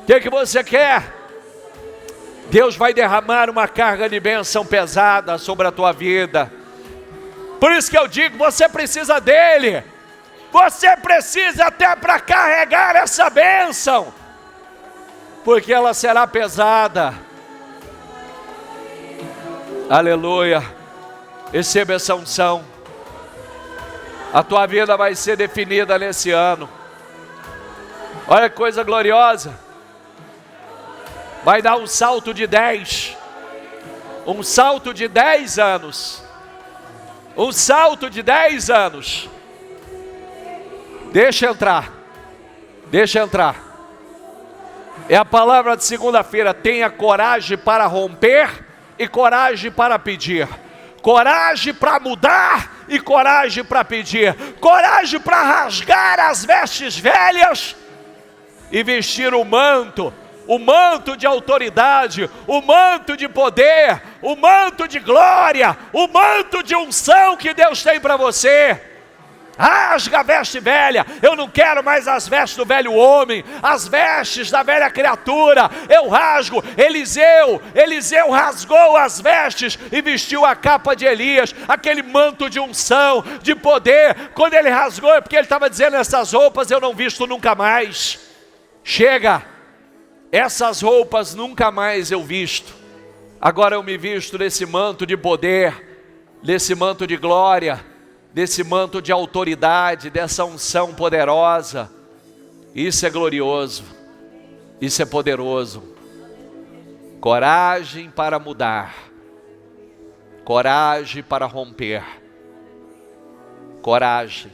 O que você quer? Deus vai derramar uma carga de bênção pesada sobre a tua vida. Por isso que eu digo, você precisa dele. Você precisa até para carregar essa bênção, porque ela será pesada. Aleluia. Receba essa unção. A tua vida vai ser definida nesse ano. Olha que coisa gloriosa. Vai dar um salto de 10. Um salto de 10 anos. Um salto de 10 anos. Deixa entrar. É a palavra de segunda-feira. Tenha coragem para romper e coragem para pedir. Coragem para mudar e coragem para pedir. Coragem para rasgar as vestes velhas e vestir o manto de autoridade, o manto de poder, o manto de glória, o manto de unção que Deus tem para você. Rasga a veste velha. Eu não quero mais as vestes do velho homem, as vestes da velha criatura. Eu rasgo. Eliseu rasgou as vestes e vestiu a capa de Elias, aquele manto de unção, de poder. Quando ele rasgou é porque ele estava dizendo: essas roupas eu não visto nunca mais. Chega, essas roupas nunca mais eu visto. Agora eu me visto nesse manto de poder, nesse manto de glória, desse manto de autoridade, dessa unção poderosa. Isso é glorioso, isso é poderoso. Coragem para mudar, coragem para romper, coragem.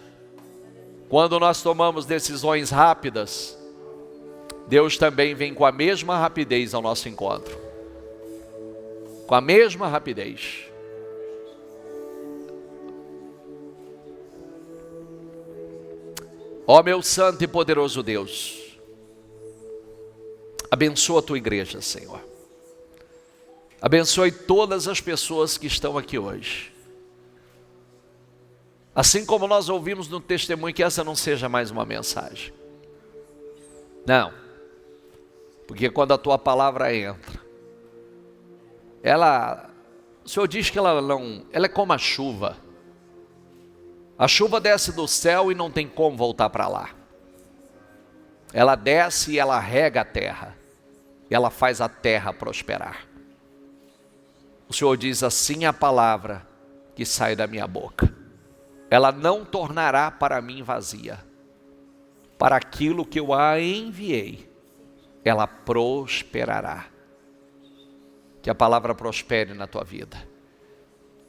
Quando nós tomamos decisões rápidas, Deus também vem com a mesma rapidez ao nosso encontro, com a mesma rapidez. Ó meu santo e poderoso Deus, abençoa a tua igreja, Senhor. Abençoe todas as pessoas que estão aqui hoje. Assim como nós ouvimos no testemunho, que essa não seja mais uma mensagem. Não. Porque quando a tua palavra entra, o Senhor diz que ela é como a chuva. A chuva desce do céu e não tem como voltar para lá. Ela desce e ela rega a terra. E ela faz a terra prosperar. O Senhor diz: assim a palavra que sai da minha boca, ela não tornará para mim vazia. Para aquilo que eu a enviei, ela prosperará. Que a palavra prospere na tua vida.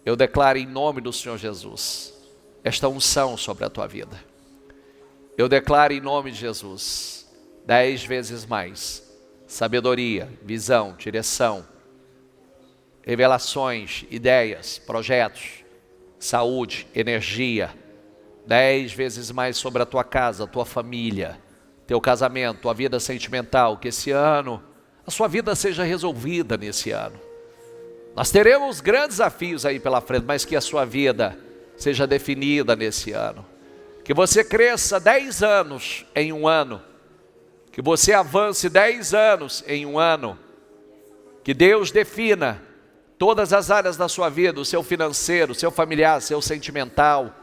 Eu declaro em nome do Senhor Jesus esta unção sobre a tua vida. Eu declaro em nome de Jesus 10 vezes mais sabedoria, visão, direção, revelações, ideias, projetos, saúde, energia. 10 vezes mais sobre a tua casa, a tua família, teu casamento, tua vida sentimental. Que esse ano a sua vida seja resolvida nesse ano. Nós teremos grandes desafios aí pela frente, mas que a sua vida seja definida nesse ano. Que você cresça 10 anos em um ano. Que você avance 10 anos em um ano. Que Deus defina todas as áreas da sua vida, o seu financeiro, o seu familiar, o seu sentimental.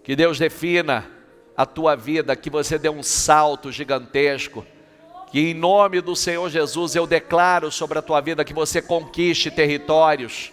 Que Deus defina a tua vida, que você dê um salto gigantesco. Que em nome do Senhor Jesus eu declaro sobre a tua vida que você conquiste territórios.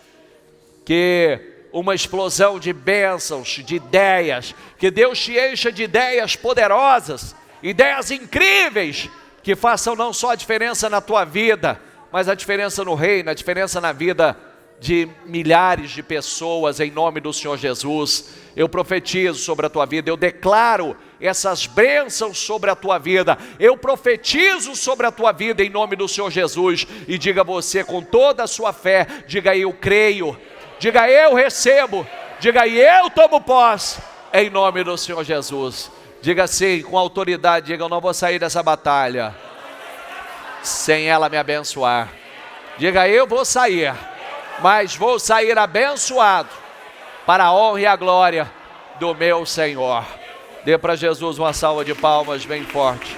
Que uma explosão de bênçãos, de ideias, que Deus te encha de ideias poderosas, ideias incríveis, que façam não só a diferença na tua vida, mas a diferença no reino, a diferença na vida de milhares de pessoas, em nome do Senhor Jesus. Eu profetizo sobre a tua vida, eu declaro essas bênçãos sobre a tua vida, eu profetizo sobre a tua vida em nome do Senhor Jesus. E diga você com toda a sua fé, diga: eu creio. Diga: eu recebo. Diga: eu tomo posse, em nome do Senhor Jesus. Diga assim, com autoridade, diga: eu não vou sair dessa batalha sem ela me abençoar. Diga: eu vou sair, mas vou sair abençoado, para a honra e a glória do meu Senhor. Dê para Jesus uma salva de palmas bem forte.